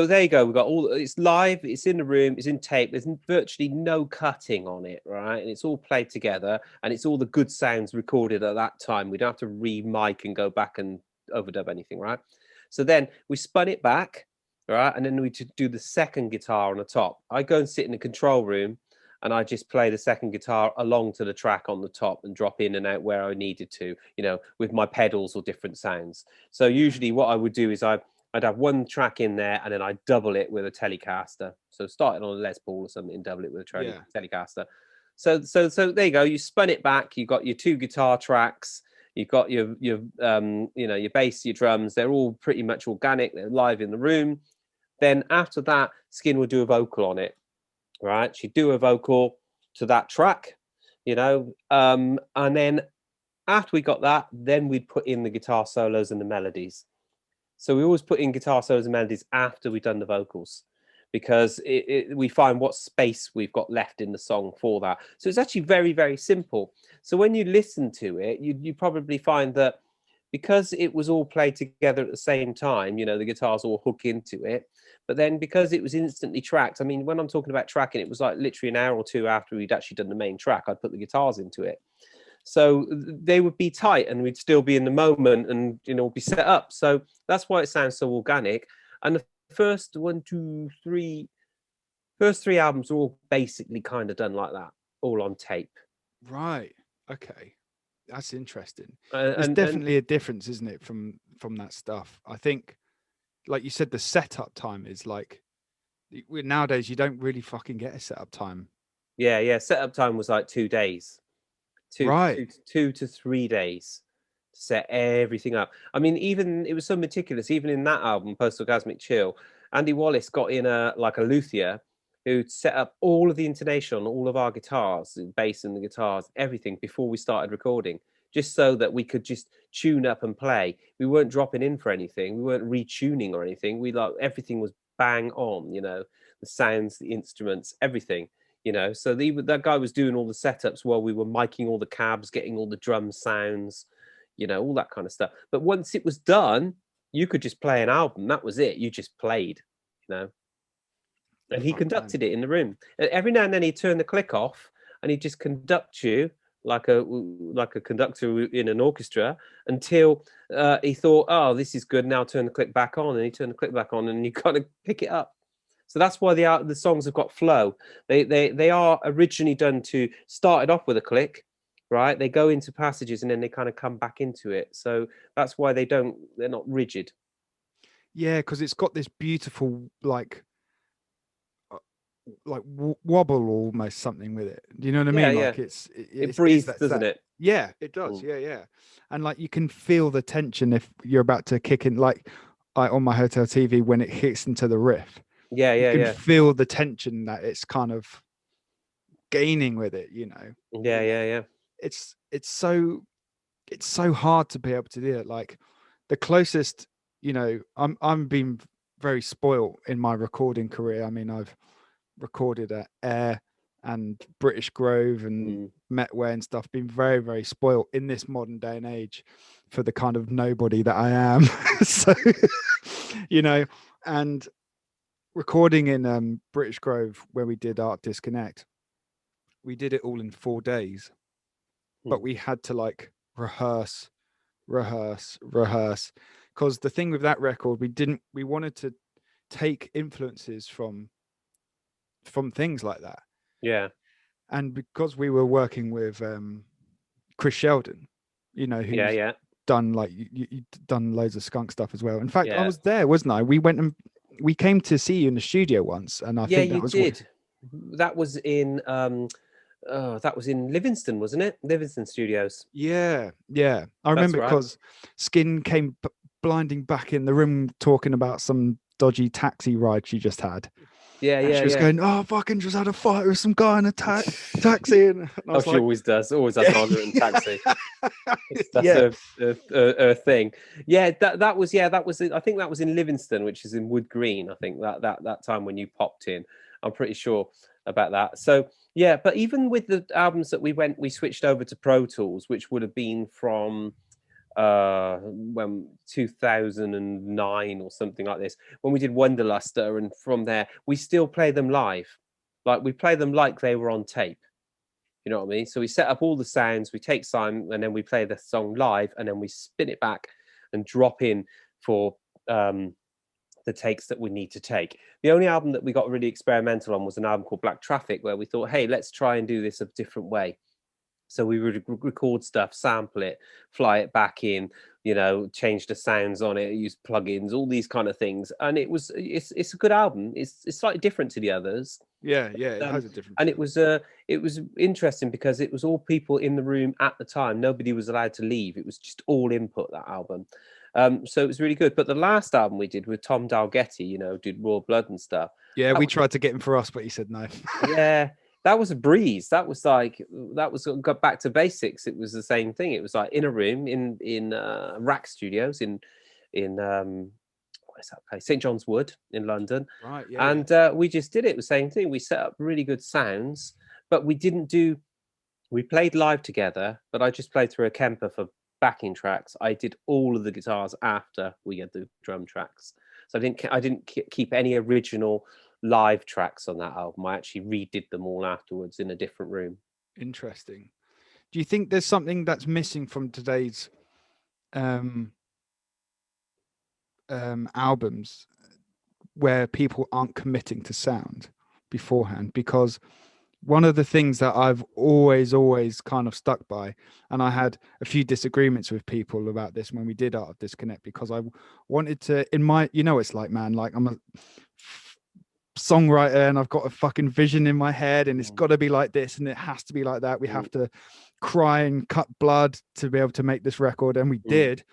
there you go. We've got it's live, it's in the room, it's in tape. There's virtually no cutting on it, right? And it's all played together, and it's all the good sounds recorded at that time. We don't have to re-mic and go back and overdub anything, right? So then we spun it back, right? And then we do the second guitar on the top. I go and sit in the control room, and I just play the second guitar along to the track on the top and drop in and out where I needed to, with my pedals or different sounds. So usually what I would do is I'd have one track in there and then I'd double it with a Telecaster. So starting on a Les Paul or something and double it with a Telecaster. So there you go. You spun it back. You got your 2 guitar tracks. You've got your bass, your drums. They're all pretty much organic. They're live in the room. Then after that, Skin would do a vocal on it, right? She'd do a vocal to that track, and then after we got that, then we'd put in the guitar solos and the melodies. So we always put in guitar solos and melodies after we'd done the vocals, because we find what space we've got left in the song for that. So it's actually very, very simple. So when you listen to it, you probably find that because it was all played together at the same time, you know, the guitars all hook into it. But then because it was instantly tracked, I mean, when I'm talking about tracking, it was like literally an hour or two after we'd actually done the main track, I'd put the guitars into it. So they would be tight and we'd still be in the moment and, you know, be set up. So that's why it sounds so organic. And the first first three albums are all basically kind of done like that, all on tape.
Right. Okay. That's interesting. There's definitely a difference, isn't it, from that stuff? I think, like you said, the setup time is like, nowadays you don't really fucking get a setup time.
Yeah. Setup time was like 2 days,
Right.
2 to 3 days to set everything up. I mean, even it was so meticulous. Even in that album, Post-Orgasmic Chill, Andy Wallace got in a luthier who'd set up all of the intonation on all of our guitars, the bass and the guitars, everything before we started recording, just so that we could just tune up and play. We weren't dropping in for anything. We weren't retuning or anything. We everything was bang on, you know, the sounds, the instruments, everything, you know. So that guy was doing all the setups while we were miking all the cabs, getting all the drum sounds, you know, all that kind of stuff. But once it was done, you could just play an album. That was it. You just played, you know. And he conducted it in the room. Every now and then he'd turn the click off and he'd just conduct you like a conductor in an orchestra until he thought, oh, this is good. Now turn the click back on, and he turned the click back on, and you got to pick it up. So that's why the songs have got flow. They are originally done to started off with a click, right? They go into passages and then they kind of come back into it. So that's why they're not rigid.
Yeah, because it's got this beautiful wobble almost something with it. Do you know what I mean?
Yeah.
Like
it breathes, doesn't it?
Yeah, it does. Yeah. And like you can feel the tension if you're about to kick in, like on my hotel TV when it hits into the riff. You can feel the tension that it's kind of gaining with it, you know.
Yeah.
It's so hard to be able to do it. Like the closest, you know, I'm being very spoiled in my recording career. I mean, I've recorded at Air and British Grove and Metway and stuff, been very, very spoiled in this modern day and age for the kind of nobody that I am. So, you know, and recording in British Grove where we did Art Disconnect, we did it all in 4 days, but we had to like rehearse because the thing with that record, we wanted to take influences from things like that.
Yeah.
And because we were working with Chris Sheldon, you know, who's done like you done loads of Skunk stuff as well. In fact, I was there, wasn't I? We came to see you in the studio once, and I think that was
that was in Livingston, wasn't it? Livingston Studios.
Yeah. I remember because Skin came blinding back in the room talking about some dodgy taxi ride she just had.
Yeah.
She was going, "Oh, fucking just had a fight with some guy in a taxi." And I was
she always does Honda in taxi. That's a thing. Yeah, that was I think that was in Livingston, which is in Wood Green. I think that time when you popped in, I'm pretty sure about that. So yeah, but even with the albums that we switched over to Pro Tools, which would have been from when 2009 or something like this, when we did Wonderluster, and from there we still play them live. Like we play them like they were on tape, you know what I mean? So we set up all the sounds, we take time, and then we play the song live, and then we spin it back and drop in for the takes that we need to take. The only album that we got really experimental on was an album called Black Traffic, where we thought, hey, let's try and do this a different way. So we would record stuff, sample it, fly it back in, you know, change the sounds on it, use plugins, all these kind of things. And it's a good album. It's slightly different to the others.
Yeah, it has a different.
And it was interesting because it was all people in the room at the time. Nobody was allowed to leave. It was just all input, that album. So it was really good. But the last album we did with Tom Dalgetty, you know, did Raw Blood and stuff.
Yeah, we tried to get him for us, but he said no.
Yeah. That was a breeze. That was got back to basics. It was the same thing. It was like in a room in Rack Studios in Where's that place? St John's Wood in London.
Right. Yeah.
And we just did it. The same thing. We set up really good sounds, but we didn't do. We played live together, but I just played through a Kemper for backing tracks. I did all of the guitars after we had the drum tracks. So I didn't keep any original live tracks on that album. I actually redid them all afterwards in a different room.
Interesting. Do you think there's something that's missing from today's albums where people aren't committing to sound beforehand? Because one of the things that I've always kind of stuck by, and I had a few disagreements with people about this when we did Art of Disconnect, because I wanted to, in my, it's like, man, like I'm a songwriter and I've got a fucking vision in my head and it's got to be like this and it has to be like that. We have to cry and cut blood to be able to make this record, and we did.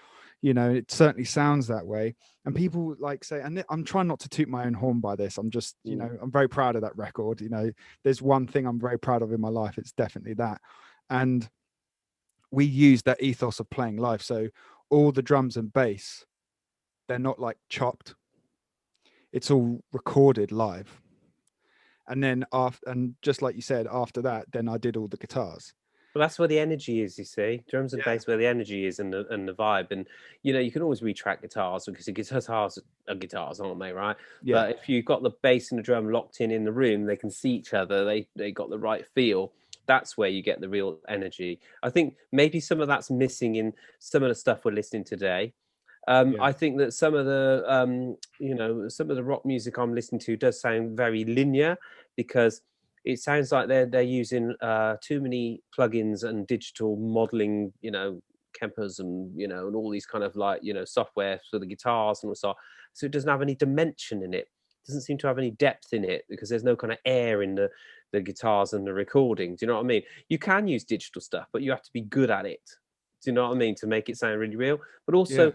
It certainly sounds that way. And people like say, and I'm trying not to toot my own horn by this. I'm just, I'm very proud of that record. There's one thing I'm very proud of in my life. It's definitely that. And we use that ethos of playing live. So all the drums and bass, they're not like chopped. It's all recorded live. And then and just like you said, after that, then I did all the guitars.
Well, that's where the energy is, you see. Drums and bass, where the energy is and the vibe. And, you can always retrack guitars because the guitars are guitars, aren't they, right? Yeah. But if you've got the bass and the drum locked in the room, they can see each other. They got the right feel. That's where you get the real energy. I think maybe some of that's missing in some of the stuff we're listening today. I think that some of the, some of the rock music I'm listening to does sound very linear, because it sounds like they're using too many plugins and digital modeling, Kempers and, and all these kind of like, software for the guitars and so. So it doesn't have any dimension in it. It doesn't seem to have any depth in it because there's no kind of air in the guitars and the recordings. Do you know what I mean? You can use digital stuff, but you have to be good at it. Do you know what I mean? To make it sound really real. But also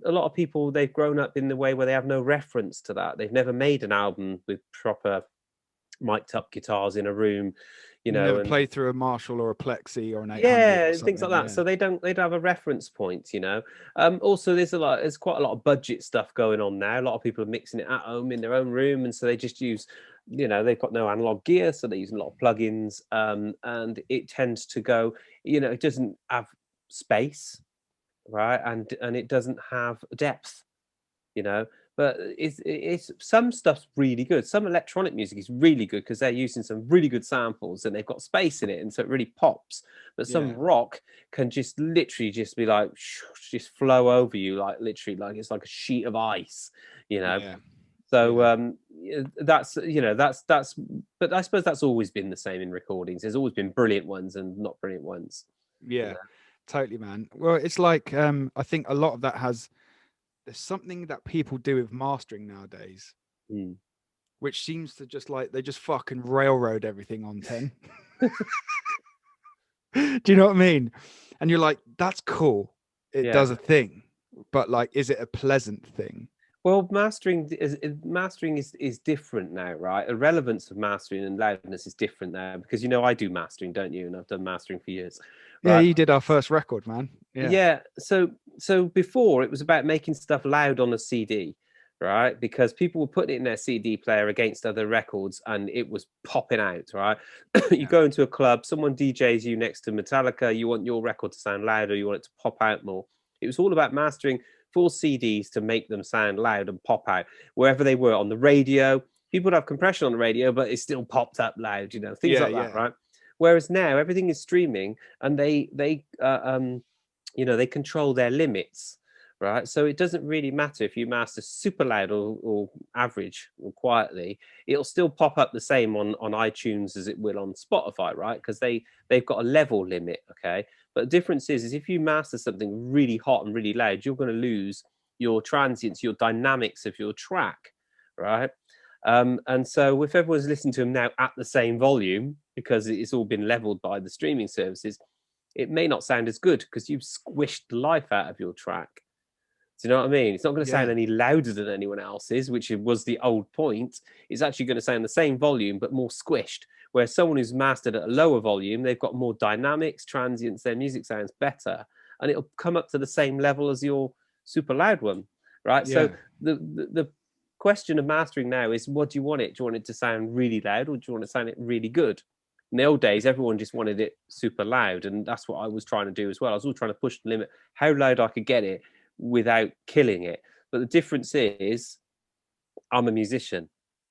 a lot of people, they've grown up in the way where they have no reference to that. They've never made an album with proper mic'd up guitars in a room,
never play through a Marshall or a Plexi or an 800 or
things like that. So they'd have a reference point. Also there's quite a lot of budget stuff going on now. A lot of people are mixing it at home in their own room, and so they just use, they've got no analog gear, so they're using a lot of plugins, and it tends to go, it doesn't have space, right, and it doesn't have depth, but it's some stuff's really good. Some electronic music is really good because they're using some really good samples and they've got space in it, and so it really pops. But some rock can just literally just be like, just flow over you, like literally, like it's like a sheet of ice, So that's but I suppose that's always been the same in recordings. There's always been brilliant ones and not brilliant ones.
Totally, man. Well, it's like I think a lot of that there's something that people do with mastering nowadays, which seems to just like they just fucking railroad everything on 10. Do you know what I mean? And you're like, that's cool. It does a thing, but like, is it a pleasant thing?
Well, mastering is different now, right? The relevance of mastering and loudness is different now, because I do mastering, don't you? And I've done mastering for years.
Right? Yeah, you did our first record, man.
Yeah. So before it was about making stuff loud on a CD, right? Because people were putting it in their CD player against other records, and it was popping out, right? You go into a club, someone DJs you next to Metallica, you want your record to sound louder, you want it to pop out more. It was all about mastering full CDs to make them sound loud and pop out wherever they were on the radio. People would have compression on the radio, but it still popped up loud, things like that, right? Whereas now everything is streaming, and they control their limits, right? So it doesn't really matter if you master super loud or average or quietly, it'll still pop up the same on iTunes as it will on Spotify, right? Because they've got a level limit, okay? But the difference is if you master something really hot and really loud, you're going to lose your transients, your dynamics of your track, right? And so if everyone's listening to them now at the same volume, because it's all been leveled by the streaming services, it may not sound as good because you've squished the life out of your track. Do you know what I mean? It's not going to sound any louder than anyone else's, which was the old point. It's actually going to sound the same volume, but more squished. Whereas someone who's mastered at a lower volume, they've got more dynamics, transients, their music sounds better, and it'll come up to the same level as your super loud one, right? So
Yeah.
the question of mastering now is, what do you want it? Do you want it to sound really loud, or do you want it to sound it really good? In the old days, everyone just wanted it super loud, and that's what I was trying to do as well. I was all trying to push the limit how loud I could get it without killing it. But the difference is, I'm a musician,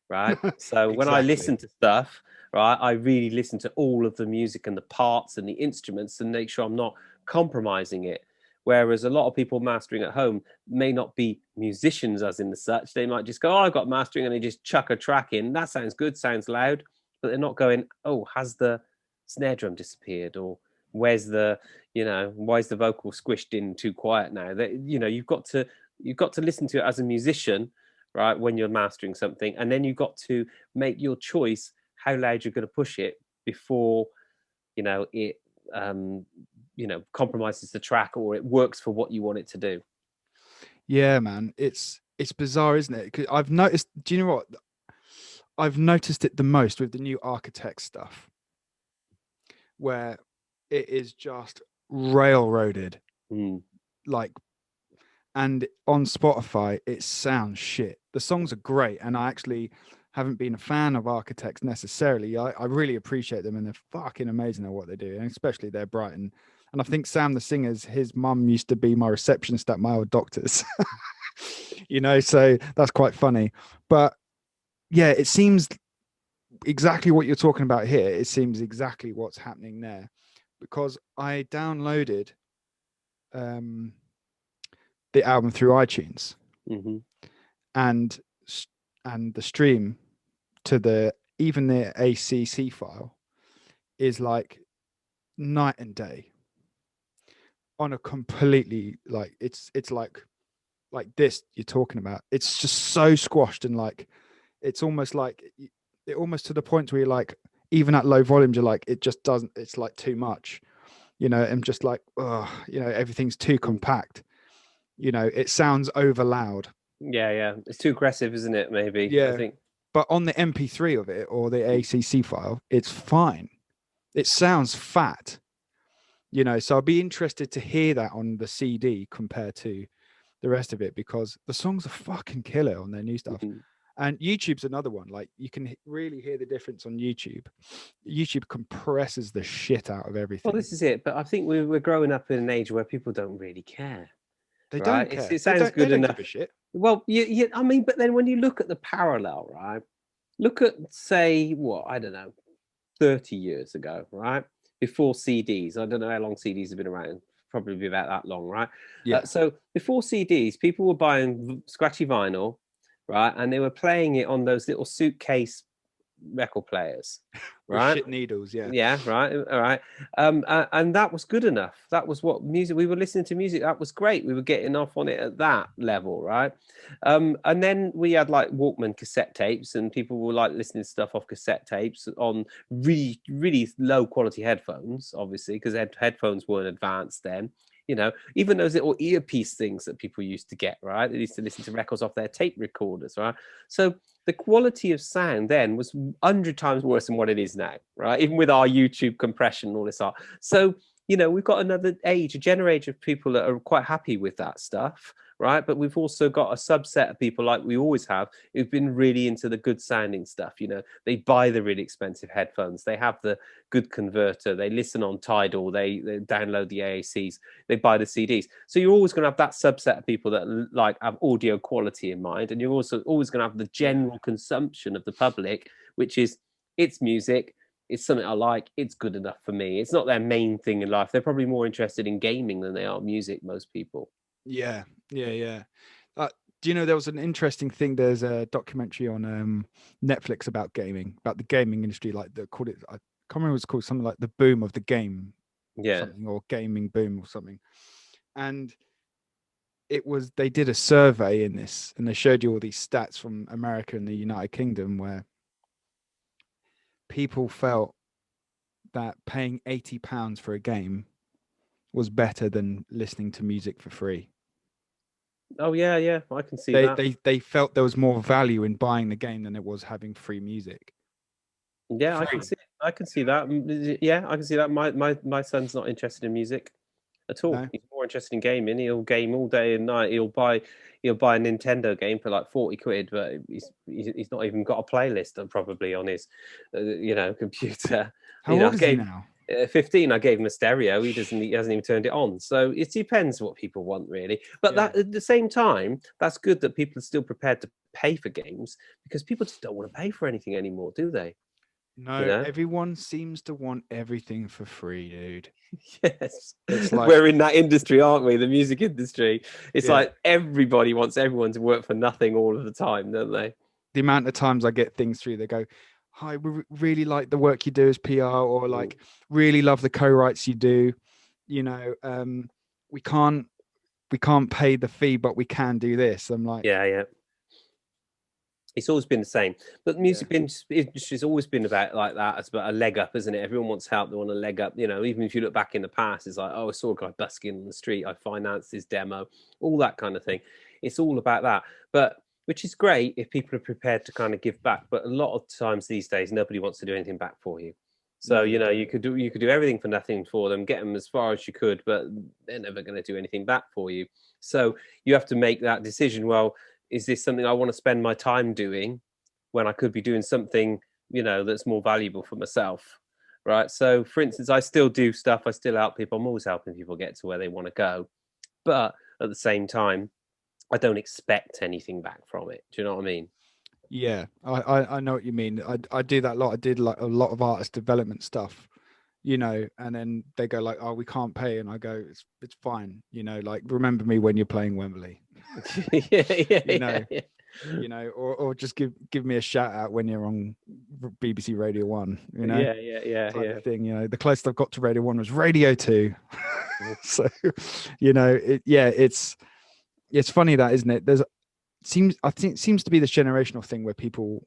right? So when I
Exactly.
listen to stuff, right, I really listen to all of the music and the parts and the instruments and make sure I'm not compromising it. Whereas a lot of people mastering at home may not be musicians, as in the such. They might just go, "Oh, I've got mastering," and they just chuck a track in. That sounds good, sounds loud, but they're not going, "Oh, has the snare drum disappeared?" Or where's the, why is the vocal squished in too quiet now? That, you've got to listen to it as a musician, right, when you're mastering something, and then you've got to make your choice how loud you're going to push it before it compromises the track, or it works for what you want it to do.
Yeah, man, it's bizarre, isn't it? 'Cause I've noticed. Do you know what? I've noticed it the most with the new Architect stuff, where it is just railroaded. Like, and on Spotify, it sounds shit. The songs are great, and I actually haven't been a fan of Architects necessarily. I really appreciate them, and they're fucking amazing at what they do, and especially they're Brighton. And I think Sam the Singer's, his mum used to be my receptionist at my old doctor's. So that's quite funny. But yeah, it seems exactly what you're talking about here. It seems exactly what's happening there, because I downloaded the album through iTunes, and the stream to the ACC file is like night and day, on a completely, like, it's like this you're talking about. It's just so squashed, and like it's almost like it almost to the point where you're like, even at low volumes, you're like, it just doesn't, it's like too much, and just like, oh, everything's too compact, it sounds over loud.
Yeah, it's too aggressive, isn't it? Maybe. I
Yeah,
think.
but on the MP3 of it, or the ACC file, it's fine. It sounds fat, so I'll be interested to hear that on the CD compared to the rest of it, because the songs are fucking killer on their new stuff. And YouTube's another one. Like, you can really hear the difference on YouTube. YouTube compresses the shit out of everything.
Well, this is it. But I think we're growing up in an age where people don't really care.
They
right?
don't care.
It sounds good
they don't
enough.
Give a shit.
Well, I mean, but then when you look at the parallel, right? Look at, say, I don't know, 30 years ago, right? Before CDs. I don't know how long CDs have been around. Probably about that long, right?
Yeah.
So before CDs, people were buying scratchy vinyl, right? And they were playing it on those little suitcase record players, right?
With shit needles, yeah.
Yeah, right. All right. And that was good enough. That was what music we were listening to. Music that was great. We were getting off on it at that level, right? And then we had like Walkman cassette tapes, and people were like listening to stuff off cassette tapes on really, really low quality headphones, obviously, because headphones weren't advanced then. Even those little earpiece things that people used to get, right? They used to listen to records off their tape recorders, right? So the quality of sound then was 100 times worse than what it is now, right? Even with our YouTube compression and all this art. So, we've got another age, a generation of people that are quite happy with that stuff, right? But we've also got a subset of people, like we always have, who've been really into the good sounding stuff. They buy the really expensive headphones. They have the good converter. They listen on Tidal. They download the AACs. They buy the CDs. So you're always going to have that subset of people that like have audio quality in mind, and you're also always going to have the general consumption of the public, which is, it's music, it's something I like, it's good enough for me. It's not their main thing in life. They're probably more interested in gaming than they are music, most people.
Yeah. Do you know, there was an interesting thing? There's a documentary on Netflix about gaming, about the gaming industry. Like, they called it, I can't remember what it's called, something like the boom of the game, something, or gaming boom or something. And they did a survey in this, and they showed you all these stats from America and the United Kingdom, where people felt that paying £80 for a game was better than listening to music for free.
Oh yeah, I can see that.
They felt there was more value in buying the game than it was having free music.
Yeah, free. I can see that. Yeah, I can see that. My son's not interested in music at all. No. He's more interested in gaming, he'll game all day and night. He'll buy a Nintendo game for like 40 quid, but he's not even got a playlist probably on his computer.
How old is he now?
15. I gave him a stereo. He hasn't even turned it on. So it depends what people want, really. But that at the same time, that's good that people are still prepared to pay for games, because people just don't want to pay for anything anymore, do they?
No, everyone seems to want everything for free, dude.
Yes, it's like, we're in that industry, aren't we? The music industry. It's like everybody wants everyone to work for nothing all of the time, don't they?
The amount of times I get things through, they go, "Hi, we really like the work you do as PR," or like, "Really love the co-writes you do. You know, we can't pay the fee, but we can do this." I'm like,
yeah. It's always been the same, but the music industry's always been about like that. It's about a leg up, isn't it? Everyone wants help. They want a leg up. Even if you look back in the past, it's like, oh, I saw a guy busking on the street. I financed his demo, all that kind of thing. It's all about that, but which is great if people are prepared to kind of give back. But a lot of times these days, nobody wants to do anything back for you. So, you could do everything for nothing for them, get them as far as you could, but they're never going to do anything back for you. So you have to make that decision. Well, is this something I want to spend my time doing when I could be doing something, that's more valuable for myself, right? So, for instance, I still do stuff. I still help people. I'm always helping people get to where they want to go. But at the same time, I don't expect anything back from it. Do you know what I mean?
Yeah, I know what you mean. I do that a lot. I did like a lot of artist development stuff, and then they go like, "Oh, we can't pay," and I go, "It's fine." Like, remember me when you're playing Wembley. Or just give me a shout out when you're on BBC Radio 1.
Yeah.
Thing. The closest I've got to Radio 1 was Radio 2. So, it's funny that, isn't it? I think it seems to be this generational thing where people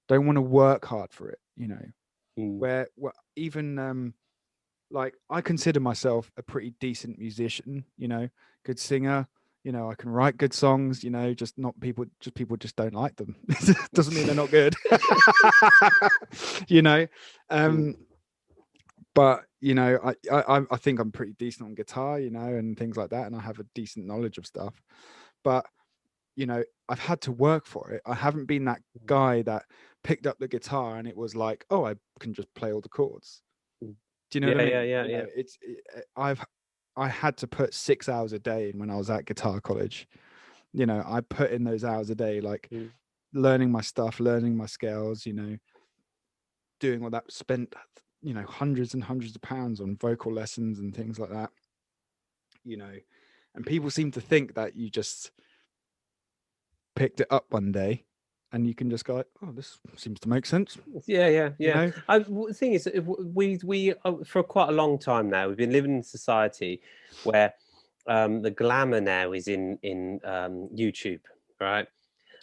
don't want to work hard for it. Where even like, I consider myself a pretty decent musician. Good singer. I can write good songs. People just don't like them. Doesn't mean they're not good. But I think I'm pretty decent on guitar, and things like that, and I have a decent knowledge of stuff. But I've had to work for it. I haven't been that guy that picked up the guitar and it was like, oh, I can just play all the chords. Do you know what I mean?
Yeah.
I had to put 6 hours a day in when I was at guitar college. I put in those hours a day, like learning my stuff, learning my scales, doing all that, spent, hundreds and hundreds of pounds on vocal lessons and things like that, and people seem to think that you just picked it up one day and you can just go like, oh, this seems to make sense.
Yeah. The thing is, we for quite a long time now, we've been living in a society where the glamour now is in YouTube, right?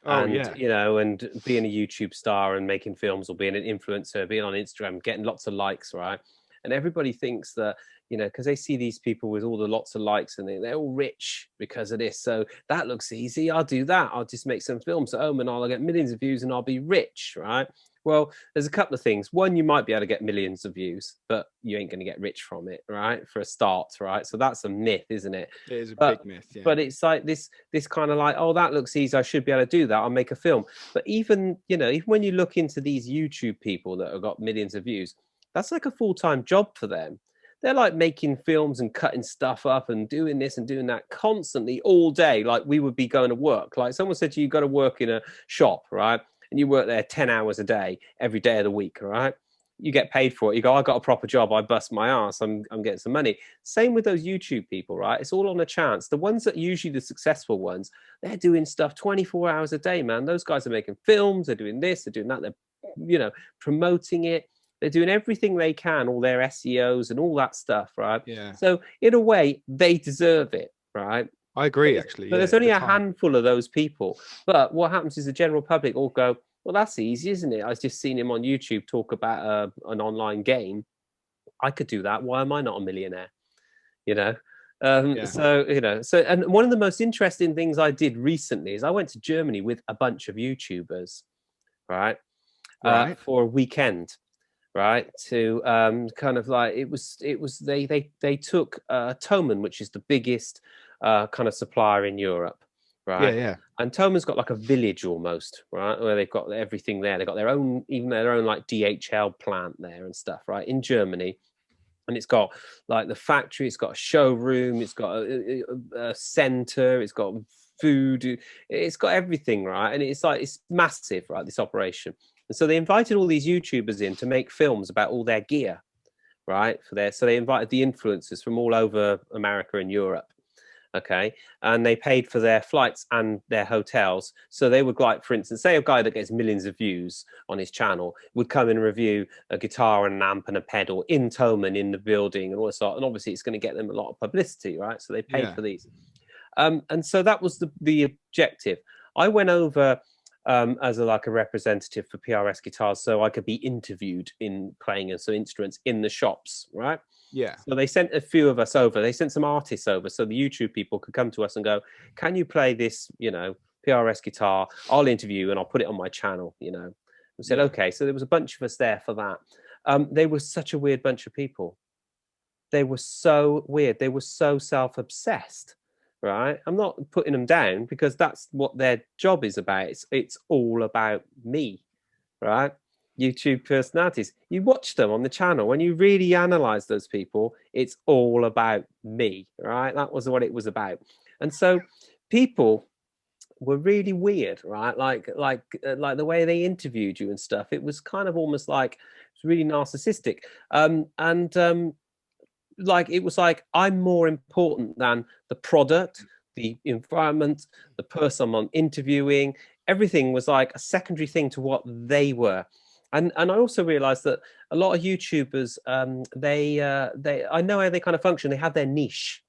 And being a YouTube star and making films, or being an influencer, being on Instagram, getting lots of likes, right? And everybody thinks that, because they see these people with all the lots of likes and they're all rich because of this. So that looks easy. I'll do that. I'll just make some films at home and I'll get millions of views and I'll be rich, right? Well, there's a couple of things. One, you might be able to get millions of views, but you ain't going to get rich from it, right? For a start, right? So that's a myth, isn't it?
It is a big myth, yeah.
But it's like this kind of like, oh, that looks easy. I should be able to do that. I'll make a film. But even when you look into these YouTube people that have got millions of views, that's like a full-time job for them. They're like making films and cutting stuff up and doing this and doing that constantly all day. Like we would be going to work. Like someone said to you, got to work in a shop, right? And you work there 10 hours a day, every day of the week, right? You get paid for it. You go, I got a proper job. I bust my ass. I'm getting some money. Same with those YouTube people, right? It's all on a chance. The ones that usually the successful ones, they're doing stuff 24 hours a day, man. Those guys are making films. They're doing this. They're doing that. They're, promoting it. They're doing everything they can, all their SEOs and all that stuff, right?
Yeah.
So in a way, they deserve it, right?
I agree, actually.
But there's only a handful of those people. But what happens is the general public all go, well, that's easy, isn't it? I've just seen him on YouTube talk about an online game. I could do that. Why am I not a millionaire? So, and one of the most interesting things I did recently is I went to Germany with a bunch of YouTubers, right? For a weekend. right? To kind of like it was they took Thomann, which is the biggest kind of supplier in Europe, right?
Yeah.
And Thomann's got like a village almost, right, where they've got everything there. They've got their own, even their own like DHL plant there and stuff, right, in Germany. And it's got like the factory, it's got a showroom, it's got a center, it's got food, it's got everything, right? And it's like it's massive, right? This operation. And so they invited all these YouTubers in to make films about all their gear, right? So they invited the influencers from all over America and Europe. Okay, and they paid for their flights and their hotels. So they would, like, for instance, say a guy that gets millions of views on his channel would come and review a guitar and an amp and a pedal in Thomann in the building and all this sort. And obviously, it's going to get them a lot of publicity, right? So they paid for these. And so that was the objective. I went over as a representative for PRS Guitars, so I could be interviewed in playing some instruments in the shops, right?
Yeah.
So they sent a few of us over. They sent some artists over, so the YouTube people could come to us and go, "Can you play this, PRS guitar? I'll interview and I'll put it on my channel." We said, "Okay." So there was a bunch of us there for that. They were such a weird bunch of people. They were so weird. They were so self-obsessed, right? I'm not putting them down because that's what their job is about. It's all about me, right? YouTube personalities. You watch them on the channel. When you really analyze those people, it's all about me, right? That was what it was about. And so people were really weird, right? Like the way they interviewed you and stuff. It was kind of almost like it's really narcissistic. Like it was like I'm more important than the product, the environment, the person I'm interviewing. Everything was like a secondary thing to what they were. And I also realized that a lot of YouTubers, they I know how they kind of function. They have their niche,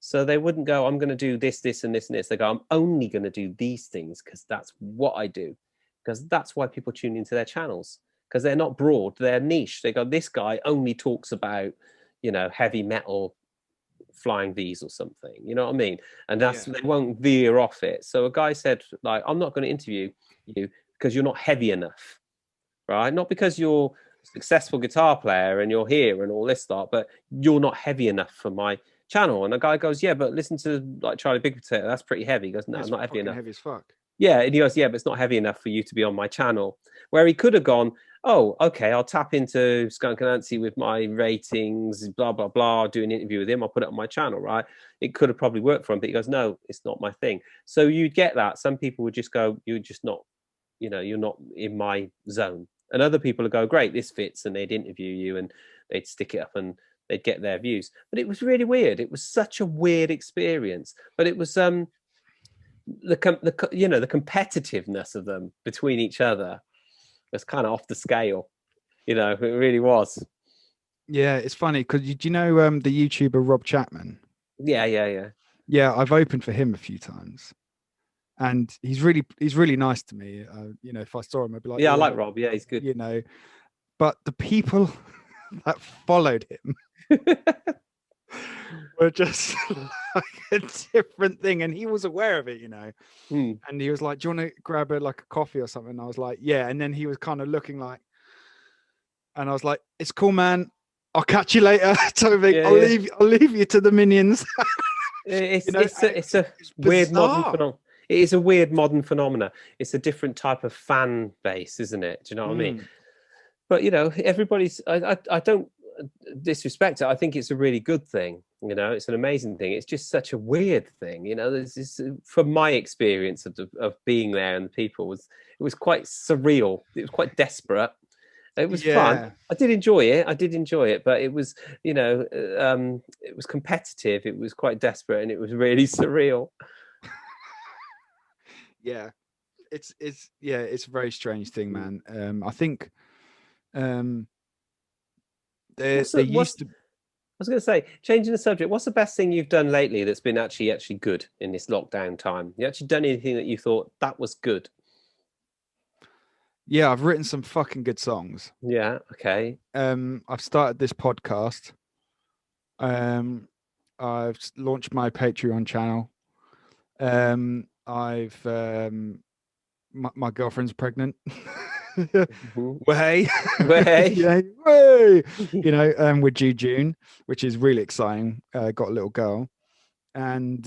so they wouldn't go, "I'm going to do this, this, and this, and this." They go, "I'm only going to do these things because that's what I do," because that's why people tune into their channels, because they're not broad, they're niche. They go, "This guy only talks about, heavy metal flying V's or something." You know what I mean? And they won't veer off it. So a guy said, like, "I'm not going to interview you because you're not heavy enough." Right? Not because you're a successful guitar player and you're here and all this stuff, but you're not heavy enough for my channel. And the guy goes, "Yeah, but listen to like Charlie Big Potato, that's pretty heavy." He goes, "No, it's not heavy enough."
Heavy as fuck.
Yeah, and he goes, "Yeah, but it's not heavy enough for you to be on my channel." Where he could have gone, "Oh, okay, I'll tap into Skunk Anansie with my ratings, blah, blah, blah, do an interview with him, I'll put it on my channel," right? It could have probably worked for him, but he goes, "No, it's not my thing." So you'd get that. Some people would just go, "You're just not, you're not in my zone." And other people would go, "Great, this fits," and they'd interview you and they'd stick it up and they'd get their views. But it was really weird. It was such a weird experience. But it was the competitiveness of them between each other was kind of off the scale. It really was.
Yeah, it's funny because do you know the YouTuber Rob Chapman?
Yeah.
I've opened for him a few times. And he's really nice to me. If I saw him, I'd be like,
"Yeah, I like Rob. Yeah, he's good."
But the people that followed him were just like a different thing, and he was aware of it, And he was like, "Do you want to grab a coffee or something?" And I was like, "Yeah." And then he was kind of looking like, and I was like, "It's cool, man. I'll catch you later." I'll leave you to the minions.
It's a weird modern phenomenon. It is a weird modern phenomena. It's a different type of fan base, isn't it? Do you know what I mean? But everybody's. I don't disrespect it. I think it's a really good thing. It's an amazing thing. It's just such a weird thing. From my experience of being there and the people it was quite surreal. It was quite desperate. It was fun. I did enjoy it, but it was, it was competitive. It was quite desperate, and it was really surreal.
Yeah, it's a very strange thing, man. I think there used to.
I was going to say, changing the subject, what's the best thing you've done lately that's been actually good in this lockdown time? You actually done anything that you thought that was good?
Yeah, I've written some fucking good songs.
Yeah, okay.
I've started this podcast. I've launched my Patreon channel. My girlfriend's pregnant. Way,
Way.
yeah, way. You know, we're due June, which is really exciting. Got a little girl, and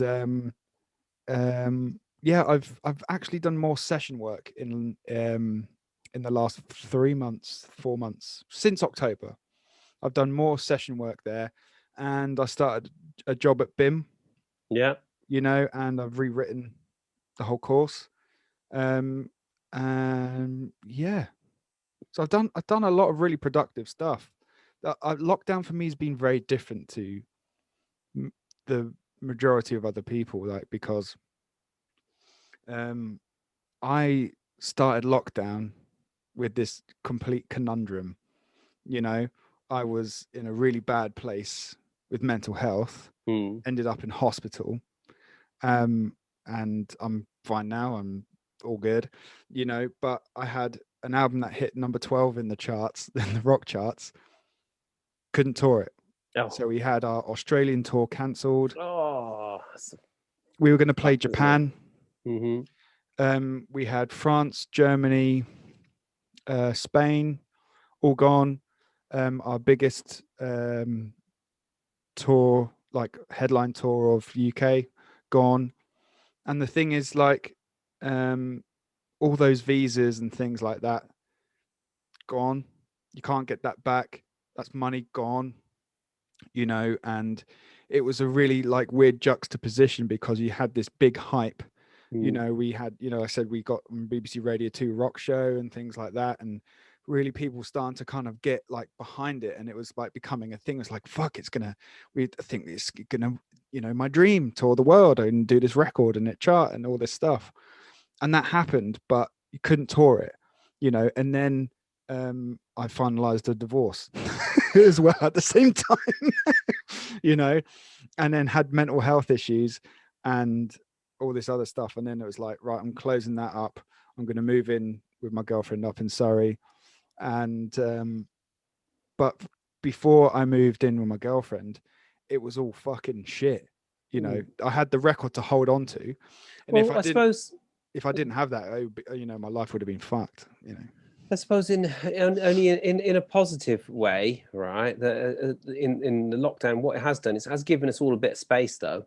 yeah, I've actually done more session work in the last 3 months, 4 months since October. I've done more session work there, and I started a job at BIM.
Yeah.
You know, and I've rewritten the whole course. And yeah, so I've done a lot of really productive stuff. Lockdown for me has been very different to the majority of other people, like because I started lockdown with this complete conundrum. You know, I was in a really bad place with mental health, ended up in hospital, and I'm fine now. I'm all good, you know. But I had an album that hit number 12 in the charts, in the rock charts. Couldn't tour it, so we had our Australian tour cancelled. We were going to play Japan. We had France, Germany, Spain, all gone. Our biggest tour, like headline tour of UK, gone. And the thing is, like, all those visas and things like that, gone. You can't get that back. That's money gone, you know. And it was a really like weird juxtaposition because you had this big hype. You know, we had, you know, I said we got on BBC Radio 2 rock show and things like that, and really people starting to kind of get like behind it, and it was like becoming a thing. It's like, fuck, it's gonna, we think it's gonna, you know, my dream, tour the world and do this record and it chart and all this stuff. And that happened, but you couldn't tour it, you know. And then I finalized a divorce as well at the same time, you know, and then had mental health issues and all this other stuff. And then it was like, right, I'm closing that up. I'm going to move in with my girlfriend up in Surrey. And but before I moved in with my girlfriend, it was all fucking shit. You know, I had the record to hold on to, and
well, I suppose
if I didn't have that, you know, my life would have been fucked. You know,
I suppose only in a positive way, right? In the lockdown, what it has done is it has given us all a bit of space, though.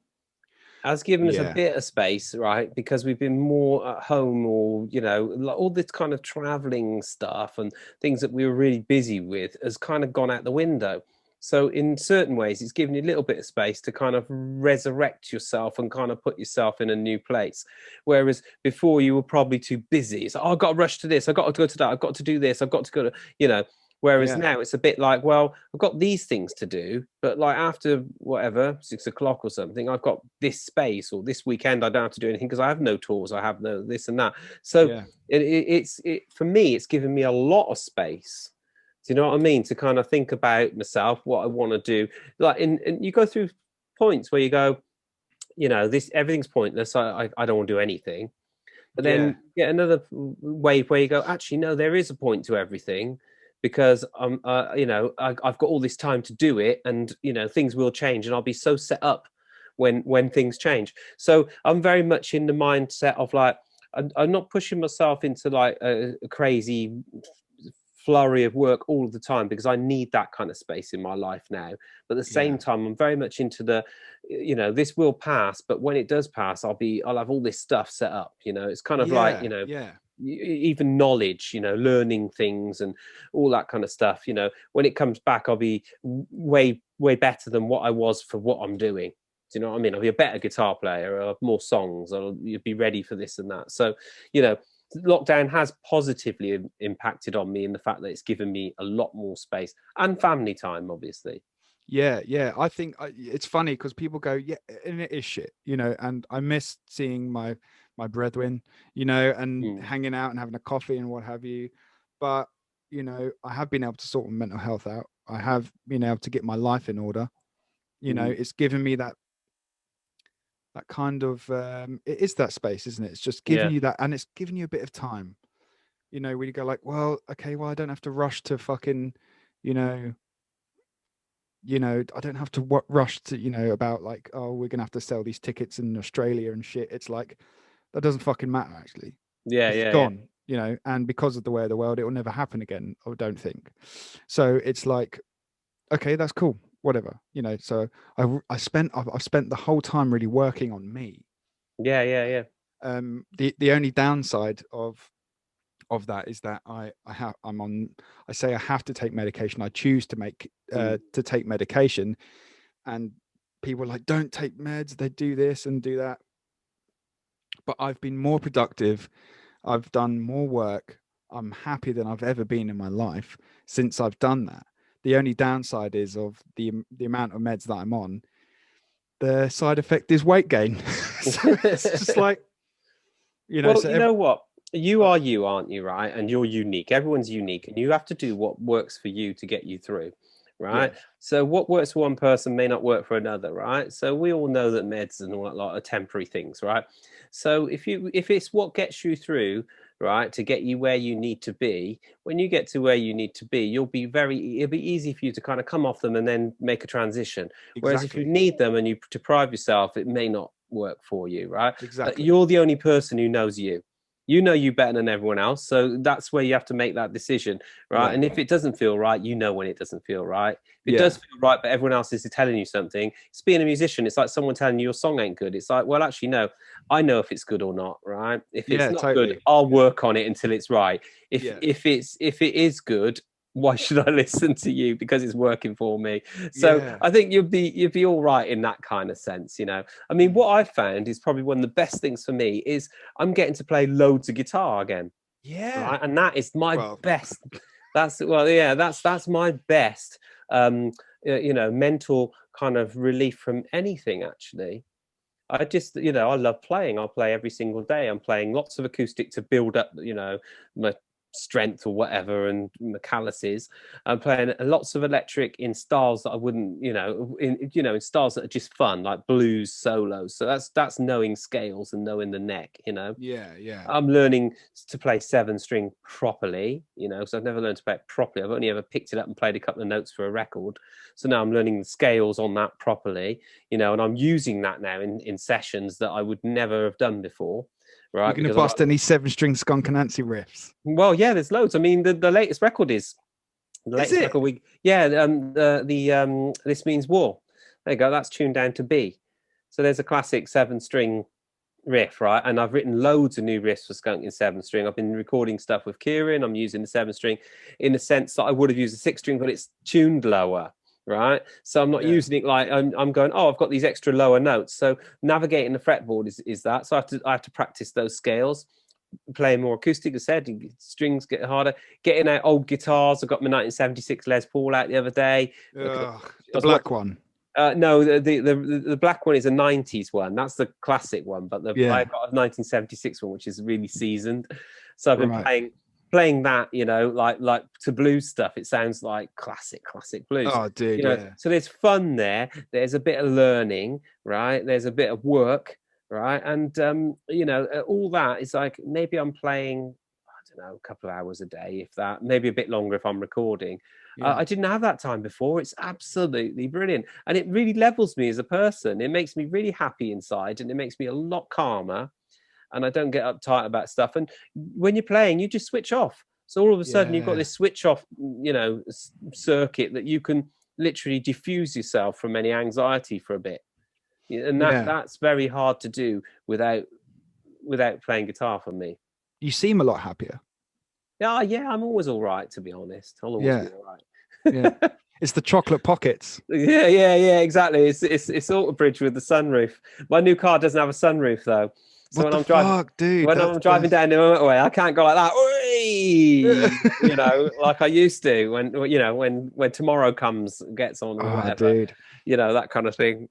Has given us a bit of space, right? Because we've been more at home, or you know, all this kind of traveling stuff and things that we were really busy with has kind of gone out the window. So in certain ways, it's given you a little bit of space to kind of resurrect yourself and kind of put yourself in a new place. Whereas before you were probably too busy. It's like, oh, I've got to rush to this. I've got to go to that. I've got to do this. I've got to go to, you know. Whereas now it's a bit like, well, I've got these things to do, but like after whatever, 6 o'clock or something, I've got this space, or this weekend I don't have to do anything because I have no tours. I have no this and that. So it's for me, it's given me a lot of space. Do you know what I mean? To kind of think about myself, what I want to do. Like, and you go through points where you go, you know, this everything's pointless. I don't want to do anything. But then get another wave where you go, actually, no, there is a point to everything, because you know, I've got all this time to do it, and you know, things will change, and I'll be so set up when things change. So I'm very much in the mindset of like, I'm not pushing myself into like a crazy flurry of work all of the time, because I need that kind of space in my life now. But at the same time, I'm very much into the, you know, this will pass, but when it does pass, I'll have all this stuff set up. You know, it's kind of like, you know, even knowledge, you know, learning things and all that kind of stuff. You know, when it comes back, I'll be way better than what I was for what I'm doing. Do you know what I mean? I'll be a better guitar player. I'll have more songs. I'll be ready for this and that. So, you know, lockdown has positively impacted on me in the fact that it's given me a lot more space and family time, obviously.
I think it's funny because people go, yeah, and it is shit, you know. And I miss seeing my brethren, you know, and hanging out and having a coffee and what have you. But you know, I have been able to sort my mental health out. I have been able to get my life in order. You know, it's given me that kind of it is that space, isn't it? It's just giving you that, and it's giving you a bit of time, you know, where you go like, well, okay, well, I don't have to rush to fucking, you know, I don't have to rush to, you know, about like, oh, we're gonna have to sell these tickets in Australia and shit. It's like, that doesn't fucking matter, actually. It's gone. you know, and because of the way of the world, it will never happen again, I don't think. So it's like, okay, that's cool, whatever, you know. So I've spent the whole time really working on me.
Yeah.
The only downside of that is that I say I have to take medication. I choose to take medication, and people are like, don't take meds, they do this and do that. But I've been more productive, I've done more work, I'm happier than I've ever been in my life since I've done that. The only downside is of the amount of meds that I'm on. The side effect is weight gain. So it's just like, you know.
Well,
so
you know what? You are you, aren't you, right? And you're unique. Everyone's unique, and you have to do what works for you to get you through, right?
Yeah.
So what works for one person may not work for another, right? So we all know that meds and all that lot are temporary things, right? So if it's what gets you through, right, to get you where you need to be, when you get to where you need to be, it'll be easy for you to kind of come off them and then make a transition.
Exactly.
Whereas if you need them and you deprive yourself, it may not work for you, right?
Exactly.
You're the only person who knows you. You know you better than everyone else. So that's where you have to make that decision, right?
Yeah.
And if it doesn't feel right, you know when it doesn't feel right. If it does feel right, but everyone else is telling you something, it's being a musician. It's like someone telling you your song ain't good. It's like, well, actually, no, I know if it's good or not, right? If it's not
totally
good, I'll work on it until it's right. If it is good, why should I listen to you? Because it's working for me. So I think you'd be all right in that kind of sense, you know. I mean, what I've found is probably one of the best things for me is I'm getting to play loads of guitar again.
Yeah.
Right? And that is my best. That's my best you know, mental kind of relief from anything, actually. I just, you know, I love playing. I'll play every single day. I'm playing lots of acoustic to build up, you know, my strength or whatever, and my calluses. I'm playing lots of electric in styles that I wouldn't, in styles that are just fun, like blues solos. So that's knowing scales and knowing the neck, you know. I'm learning to play 7-string properly, you know, because I've never learned to play it properly. I've only ever picked it up and played a couple of notes for a record. So now I'm learning the scales on that properly, you know, and I'm using that now in sessions that I would never have done before. Right,
you're going to bust any 7-string Skunk Anansie riffs?
Well, yeah, there's loads. I mean, the latest record is the latest record. This Means War. There you go. That's tuned down to B. So there's a classic 7-string riff, right? And I've written loads of new riffs for Skunk in 7-string. I've been recording stuff with Kieran. I'm using the 7-string in the sense that I would have used a 6-string, but it's tuned lower. Right, so I'm not using it like I'm going, oh, I've got these extra lower notes. So navigating the fretboard is that. So I have to practice those scales, playing more acoustic. As I said, strings get harder. Getting out old guitars. I got my 1976 Les Paul out the other day.
The black one.
No, the black one is a 90s one. That's the classic one. But I got a 1976 one, which is really seasoned. So I've been playing that, you know, like to blues stuff. It sounds like classic blues.
Oh, dude,
you know, so there's fun there. There's a bit of learning, right? There's a bit of work, right? And you know, all that is like, maybe I'm playing, I don't know, a couple of hours a day, if that, maybe a bit longer if I'm recording. I didn't have that time before. It's absolutely brilliant, and it really levels me as a person. It makes me really happy inside, and it makes me a lot calmer. And I don't get uptight about stuff. And when you're playing, you just switch off. So all of a sudden, you've got this switch off, you know, circuit that you can literally diffuse yourself from any anxiety for a bit. And that's very hard to do without playing guitar for me.
You seem a lot happier.
Yeah, I'm always all right, to be honest. I'll always be all right.
It's the chocolate pockets.
Yeah, exactly. It's Alterbridge with the sunroof. My new car doesn't have a sunroof though. So
when I'm
driving down the motorway, I can't go like that, you know, like I used to when Tomorrow Comes gets on or whatever,
dude.
You know, that kind of thing.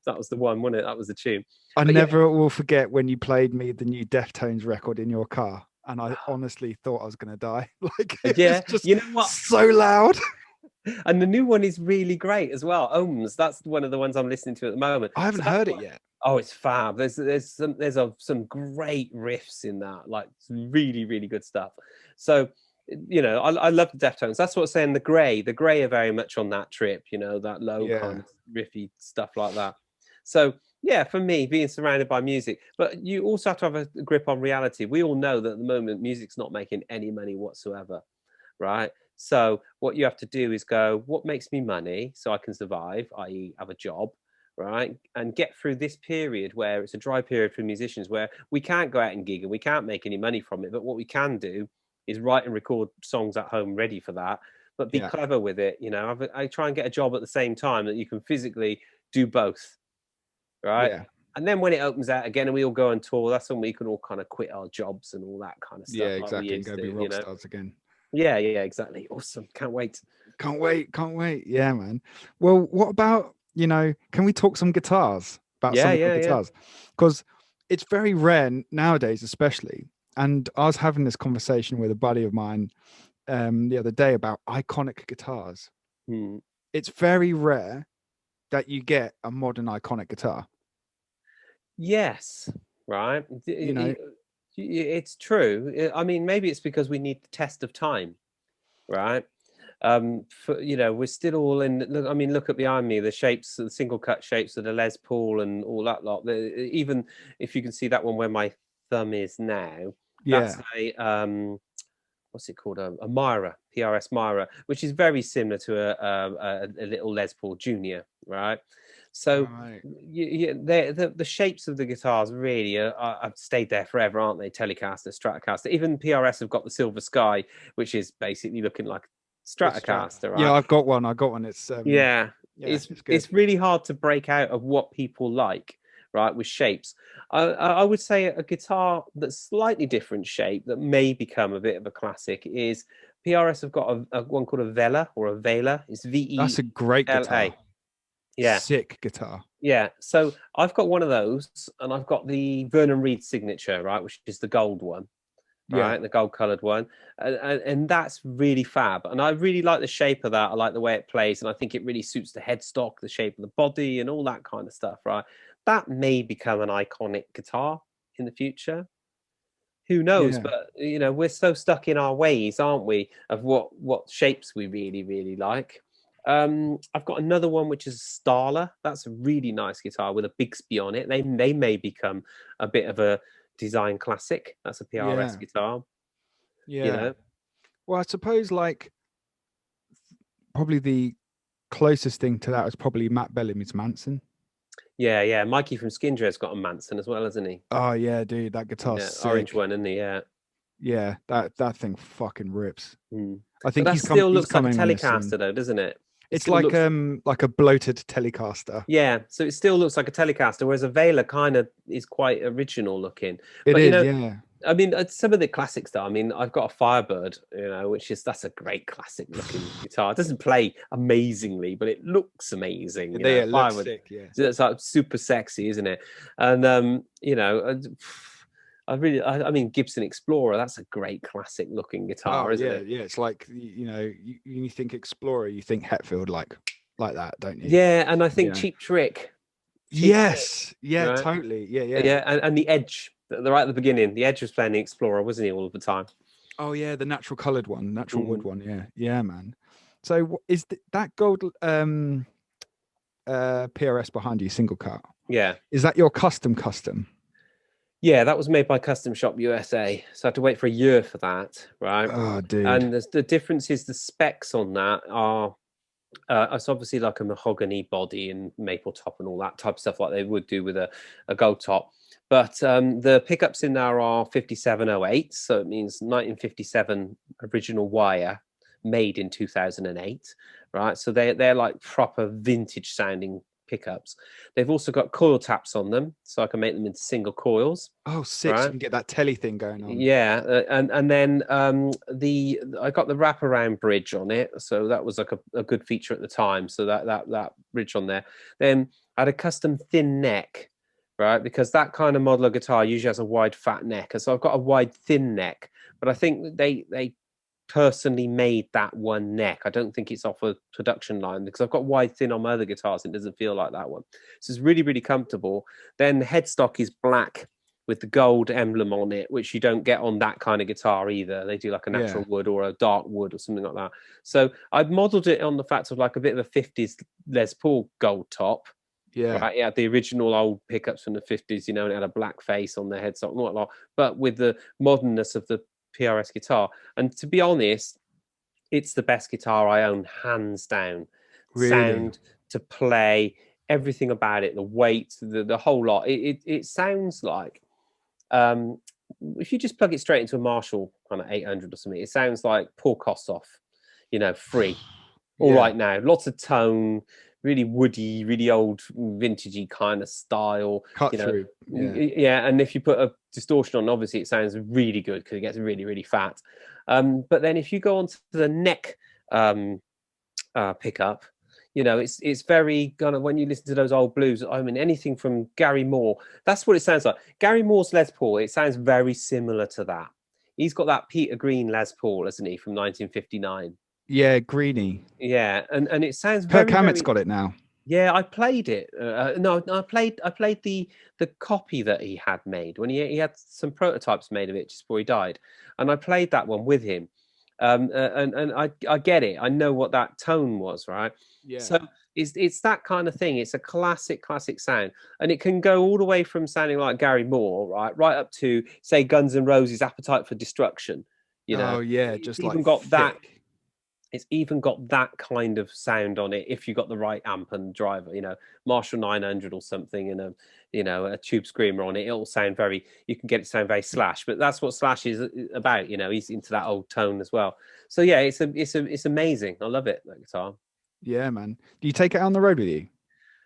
That was the one, wasn't it? That was the tune.
I never will forget when you played me the new Deftones record in your car, and I honestly thought I was going to die. Like, was just, you know what, so loud.
And the new one is really great as well. Ohms, that's one of the ones I'm listening to at the moment.
I haven't heard it yet.
Oh, it's fab. There's some great riffs in that, like really, really good stuff. So, you know, I love the Deftones. That's what I'm saying. The Grey are very much on that trip, you know, that low kind of riffy stuff like that. So Yeah, for me, being surrounded by music. But you also have to have a grip on reality. We all know that at the moment, music's not making any money whatsoever, right? So what you have to do is go, what makes me money so I can survive, i.e. have a job, right? And get through this period where it's a dry period for musicians where we can't go out and gig and we can't make any money from it. But what we can do is write and record songs at home ready for that, but be clever with it. You know, I try and get a job at the same time that you can physically do both, right?
Yeah.
And then when it opens out again and we all go on tour, that's when we can all kind of quit our jobs and all that kind of stuff.
Yeah,
Like we
exactly. And
used
go
to,
be
you
rock
know?
stars again.
Yeah, exactly. Awesome. Can't wait.
Can't wait. Can't wait. Yeah, man. Well, what about, can we talk some guitars? About some of your guitars? Because it's very rare nowadays, especially. And I was having this conversation with a buddy of mine the other day about iconic guitars. It's very rare that you get a modern iconic guitar.
Yes, right. It's true. I mean, maybe it's because we need the test of time, right? We're still all in. Look, I mean, look at behind me, the shapes, the single cut shapes of the Les Paul and all that lot. Even if you can see that one where my thumb is now, that's a what's it called? A Myra, PRS Myra, which is very similar to a little Les Paul Junior, right? So the shapes of the guitars really have stayed there forever, aren't they? Telecaster, Stratocaster, even PRS have got the Silver Sky, which is basically looking like Stratocaster, right?
Yeah, I've got one. It's
it's really hard to break out of what people like, right? With shapes, I would say a guitar that's slightly different shape that may become a bit of a classic is PRS have got a one called a Vela or a Vela. It's VE.
That's a great guitar.
Yeah,
sick guitar.
Yeah, so I've got one of those, and I've got the Vernon Reid Signature, right, which is the gold one, right, the gold coloured one, and that's really fab. And I really like the shape of that. I like the way it plays, and I think it really suits the headstock, the shape of the body, and all that kind of stuff, right? That may become an iconic guitar in the future. Who knows? But we're so stuck in our ways, aren't we, of what shapes we really like. I've got another one which is Starla. That's a really nice guitar with a Bigsby on it. They may become a bit of a design classic. That's a PRS guitar.
Well, I suppose probably the closest thing to that is probably Matt Bellamy's Manson.
Yeah. Mikey from Skindred's got a Manson as well, hasn't he?
Oh yeah, dude, that guitar's
orange one, isn't he?
Yeah, that thing fucking rips.
I think that still looks like a Telecaster, though, doesn't it?
It's like a bloated Telecaster.
Yeah, so it still looks like a Telecaster, whereas a Vela kind of is quite original looking.
It is, yeah.
I mean, some of the classics, though. I mean, I've got a Firebird, that's a great classic looking guitar. It doesn't play amazingly, but it looks amazing.
It looks sick, yeah.
It's like super sexy, isn't it? And I mean, Gibson Explorer. That's a great classic looking guitar, isn't it?
Yeah. It's like you think Explorer, you think Hetfield, like that, don't you?
Yeah, and I think Cheap Trick.
Totally. Yeah.
And the Edge. Right at the beginning, the Edge was playing the Explorer, wasn't he, all of the time?
Oh yeah, the natural coloured one, natural wood one. Yeah, man. So is that gold PRS behind you, single cut?
Yeah.
Is that your custom?
Yeah, that was made by Custom Shop USA. So I had to wait for a year for that, right?
Oh, dude.
And the difference is the specs on that are it's obviously like a mahogany body and maple top and all that type of stuff like they would do with a gold top. But the pickups in there are 5708, so it means 1957 original wire made in 2008, right? So they're like proper vintage sounding pickups. They've also got coil taps on them, so I can make them into single coils.
Oh, sick! Right? So you can get that telly thing going on.
Yeah, and then I got the wraparound bridge on it, so that was like a good feature at the time. So that bridge on there. Then I had a custom thin neck, right? Because that kind of model of guitar usually has a wide fat neck, and so I've got a wide thin neck. But I think they personally made that one neck. I don't think it's off a production line because I've got wide thin on my other guitars and it doesn't feel like that one. So it's really comfortable. Then the headstock is black with the gold emblem on it, which you don't get on that kind of guitar either. They do like a natural wood or a dark wood or something like that. So I've modeled it on the fact of like a bit of a 50s Les Paul gold top.
Yeah.
Right, yeah, the original old pickups from the 50s, you know, and it had a black face on the headstock and whatnot, but with the modernness of the PRS guitar. And to be honest, it's the best guitar I own, hands down.
Really?
Sound to play, everything about it, the weight, the whole lot. It sounds like if you just plug it straight into a Marshall kind of 800 or something, it sounds like Paul Kossoff, you know, free. All
Yeah.
right now, lots of tone, really woody, really old, vintagey kind of style.
Cut
You know,
through. Yeah.
yeah. And if you put a distortion on, obviously it sounds really good because it gets really, really fat. But then if you go on to the neck pickup, you know, it's very kind of, when you listen to those old blues, I mean, anything from Gary Moore, that's what it sounds like. Gary Moore's Les Paul, it sounds very similar to that. He's got that Peter Green Les Paul, hasn't he, from 1959?
Yeah, Greenie.
Yeah, and it sounds
Kirk
very,
Hammett's
very.
got it now.
Yeah, I played it. No, I played the copy that he had made when he had some prototypes made of it just before he died, and I played that one with him. And I get it. I know what that tone was, right?
Yeah.
So it's that kind of thing. It's a classic sound, and it can go all the way from sounding like Gary Moore, right up to, say, Guns N' Roses' Appetite for Destruction. You know,
Oh yeah,
it's
just
even
like
got that.
thick.
It's even got that kind of sound on it if you got the right amp and driver, you know, Marshall 900 or something, and a tube screamer on it. It'll sound very. You can get it to sound very Slash, but that's what Slash is about. You know, he's into that old tone as well. So yeah, it's amazing. I love it, that guitar.
Yeah, man. Do you take it on the road with you?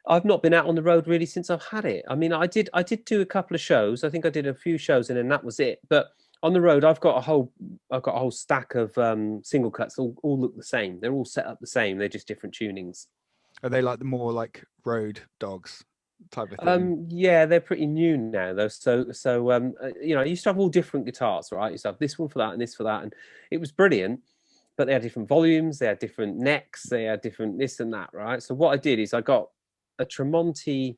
I've not been out on the road really since I've had it. I mean, I did do a couple of shows. I think I did a few shows, and then that was it. But on the road, I've got a whole stack of single cuts. All look the same. They're all set up the same. They're just different tunings.
Are they like the more like road dogs type of thing?
Yeah, they're pretty new now though. So you know, I used to have all different guitars, right? I used to have this one for that and this for that, and it was brilliant. But they had different volumes, they had different necks, they had different this and that, right? So what I did is I got a Tremonti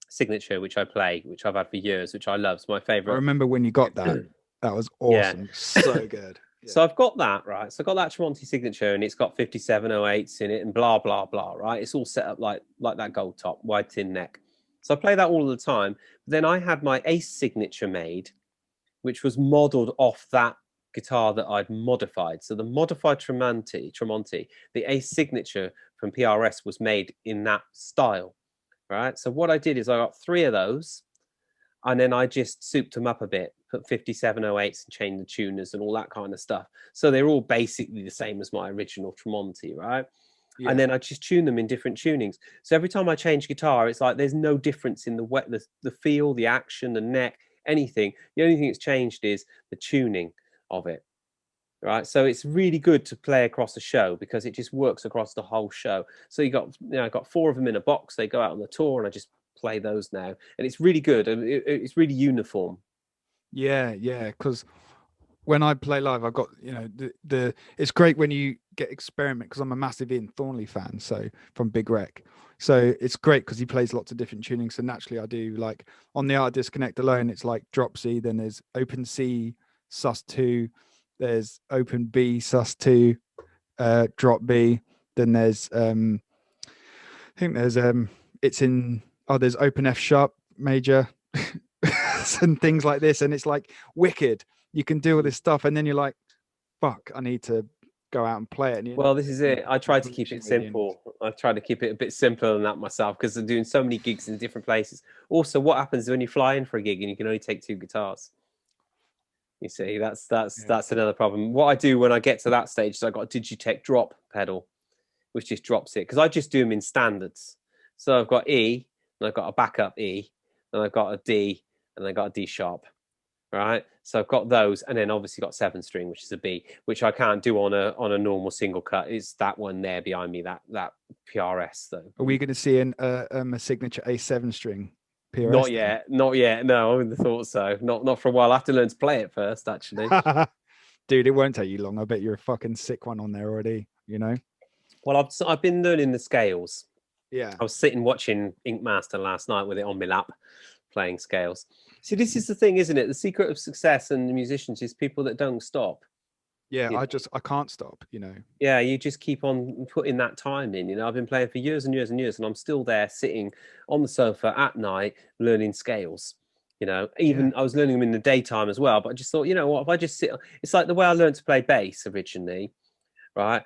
Signature, which I play, which I've had for years, which I love. It's my
I
favorite.
remember when you got that. That was
Yeah.
awesome. So good. Yeah.
So I've got that, right? So I got that Tremonti Signature, and it's got 5708s in it and blah, blah, blah, right? It's all set up like that gold top, wide tin neck. So I play that all the time. Then I had my Ace Signature made, which was modeled off that guitar that I'd modified. So the modified Tremonti, the Ace Signature from PRS was made in that style, right? So what I did is I got 3 of those, and then I just souped them up a bit, put 5708s and changed the tuners and all that kind of stuff. So they're all basically the same as my original Tremonti, right?
Yeah.
And then I just tune them in different tunings. So every time I change guitar, it's like there's no difference in the feel, the action, the neck, anything. The only thing that's changed is the tuning of it, right? So it's really good to play across a show because it just works across the whole show. So I got 4 of them in a box. They go out on the tour, and I just play those now, and it's really good, and it's really uniform.
Yeah, because when I play live, I've got, you know, the it's great when you get experiment, because I'm a massive Ian Thornley fan, so from Big Wreck. So it's great because he plays lots of different tunings. So naturally I do, like on the Art Disconnect alone, it's like drop C, then there's open C, sus2, there's open B, sus2, drop B, then there's I think there's it's in there's open F sharp major and things like this, and it's like wicked. You can do all this stuff, and then you're like, fuck, I need to go out and play it. And
Well, this is it. I try to keep it simple. I try to keep it a bit simpler than that myself, because I'm doing so many gigs in different places. Also, what happens when you fly in for a gig and you can only take 2 guitars? You see, that's another problem. What I do when I get to that stage is I got a Digitech drop pedal, which just drops it, because I just do them in standards. So I've got E, and I've got a backup E, and I've got a D, and I've got a D sharp. Right, so I've got those, and then obviously got 7-string, which is a B, which I can't do on a normal single cut. It's that one there behind me, that PRS though.
Are we going to see a signature A7 string PRS?
Not yet. No, I wouldn't have thought so. Not for a while. I have to learn to play it first, actually.
Dude, it won't take you long. I bet you're a fucking sick one on there already. You know.
Well, I've been learning the scales.
Yeah.
I was sitting watching Ink Master last night with it on my lap, playing scales. See, this is the thing, isn't it? The secret of success and the musicians is people that don't stop.
Yeah, I can't stop, you know.
Yeah, you just keep on putting that time in. You know, I've been playing for years and years and years, and I'm still there sitting on the sofa at night learning scales. You know,
Yeah.
even I was learning them in the daytime as well. But I just thought, you know what, if I just sit, it's like the way I learned to play bass originally, right?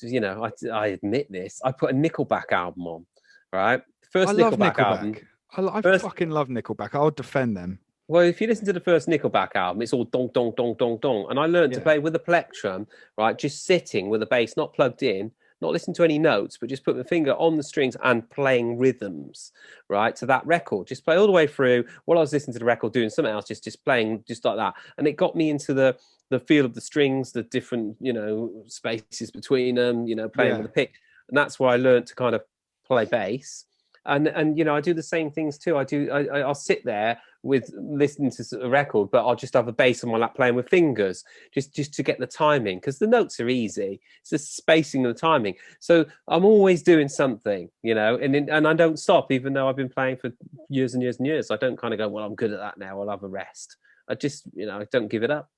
You know, I admit this. I put a Nickelback album on, right?
I
First
love
Nickelback album.
Nickelback. I
First,
fucking love Nickelback. I'll defend them.
well, if you listen to the first Nickelback album, it's all dong, dong, dong, dong, dong. And I learned to
Yeah.
play with a plectrum, right? Just sitting with a bass, not plugged in, not listening to any notes, but just put my finger on the strings and playing rhythms, right? To that record. Just play all the way through while I was listening to the record, doing something else, just playing just like that. And it got me into the feel of the strings, the different, you know, spaces between them, you know, playing with a pick. And that's where I learned to kind of play bass. And you know, I do the same things too. I'll sit there with listening to a record, but I'll just have a bass on my lap playing with fingers, just to get the timing, because the notes are easy. It's just spacing and the timing. So I'm always doing something, you know, and I don't stop, even though I've been playing for years and years and years. I don't kind of go, well, I'm good at that now, I'll have a rest. I just, you know, I don't give it up.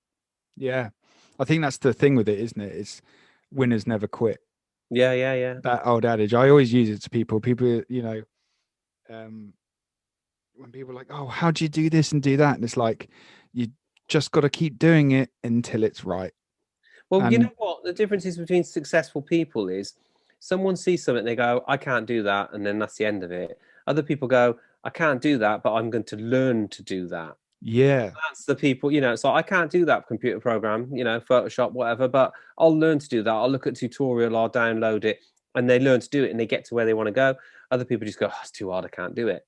Yeah. I think that's the thing with it, isn't it? It's winners never quit.
Yeah.
That old adage. I always use it to people. People, you know, when people are like, oh, how do you do this and do that? And it's like, you just got to keep doing it until it's right.
Well, you
And
know what? The difference is between successful people is someone sees something, they go, I can't do that. And then that's the end of it. Other people go, I can't do that, but I'm going to learn to do that.
yeah,
That's the people, you know, so I can't do that computer program, you know, Photoshop, whatever, but I'll learn to do that. I'll look at a tutorial, I'll download it, and they learn to do it and they get to where they want to go. Other people just go, oh, it's too hard, I can't do it.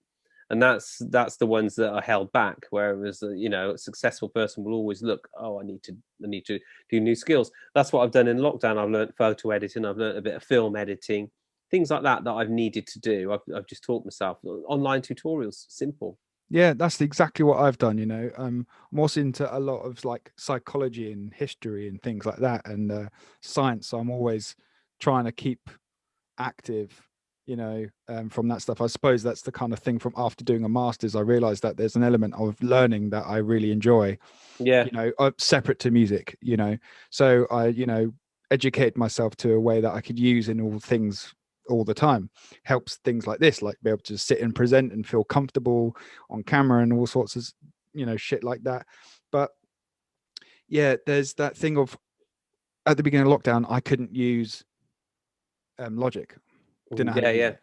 And that's the ones that are held back. Whereas you know, a successful person will always look, oh, I need to do new skills. That's what I've done in lockdown. I've learned photo editing, I've learned a bit of film editing, things like that I've needed to do. I've just taught myself online tutorials, simple.
yeah, that's exactly what I've done. You know, I'm also into a lot of like psychology and history and things like that, and science. So I'm always trying to keep active, you know, from that stuff. I suppose that's the kind of thing from after doing a master's, I realized that there's an element of learning that I really enjoy,
Yeah.
you know, separate to music, you know. So I, you know, educate myself to a way that I could use in all things all the time. Helps things like this, like be able to sit and present and feel comfortable on camera and all sorts of, you know, shit like that. But yeah, there's that thing of at the beginning of lockdown, I couldn't use Logic. Didn't know how to use it.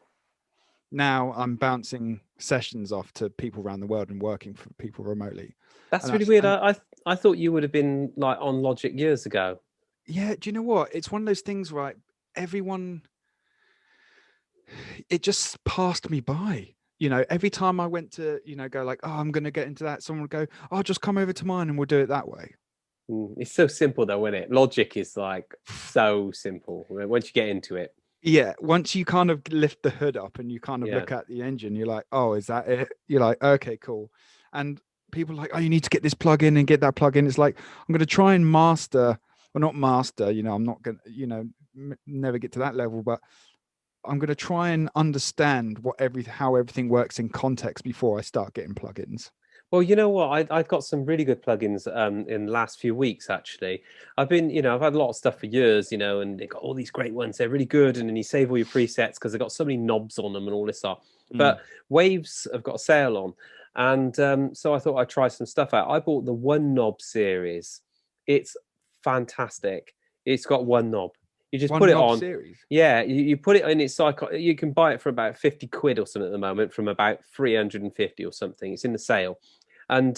Now I'm bouncing sessions off to people around the world and working for people remotely.
That's really weird. I thought you would have been like on Logic years ago.
Yeah, do you know what? It's one of those things, right? Everyone, it just passed me by. You know, every time I went to, you know, go like, oh, I'm going to get into that, someone would go, oh, just come over to mine and we'll do it that way.
It's so simple though, isn't it? Logic is like so simple once you get into it.
Yeah, once you kind of lift the hood up and you kind of look at the engine, you're like, oh, is that it? You're like, okay, cool. And people are like, oh, you need to get this plug in and get that plug in. It's like, I'm going to try and master, well, not master, you know, I'm not going to, you know, never get to that level, but I'm going to try and understand how everything works in context before I start getting plugins.
Well, you know what? I've got some really good plugins in the last few weeks, actually. I've been, you know, I've had a lot of stuff for years, you know, and they've got all these great ones. They're really good. And then you save all your presets because they've got so many knobs on them and all this stuff. But Waves have got a sale on. And so I thought I'd try some stuff out. I bought the One Knob series. It's fantastic. It's got one knob. You just put it on.
Series.
Yeah, you put it in. It's like you can buy it for about 50 quid or something at the moment, from about 350 or something. It's in the sale. And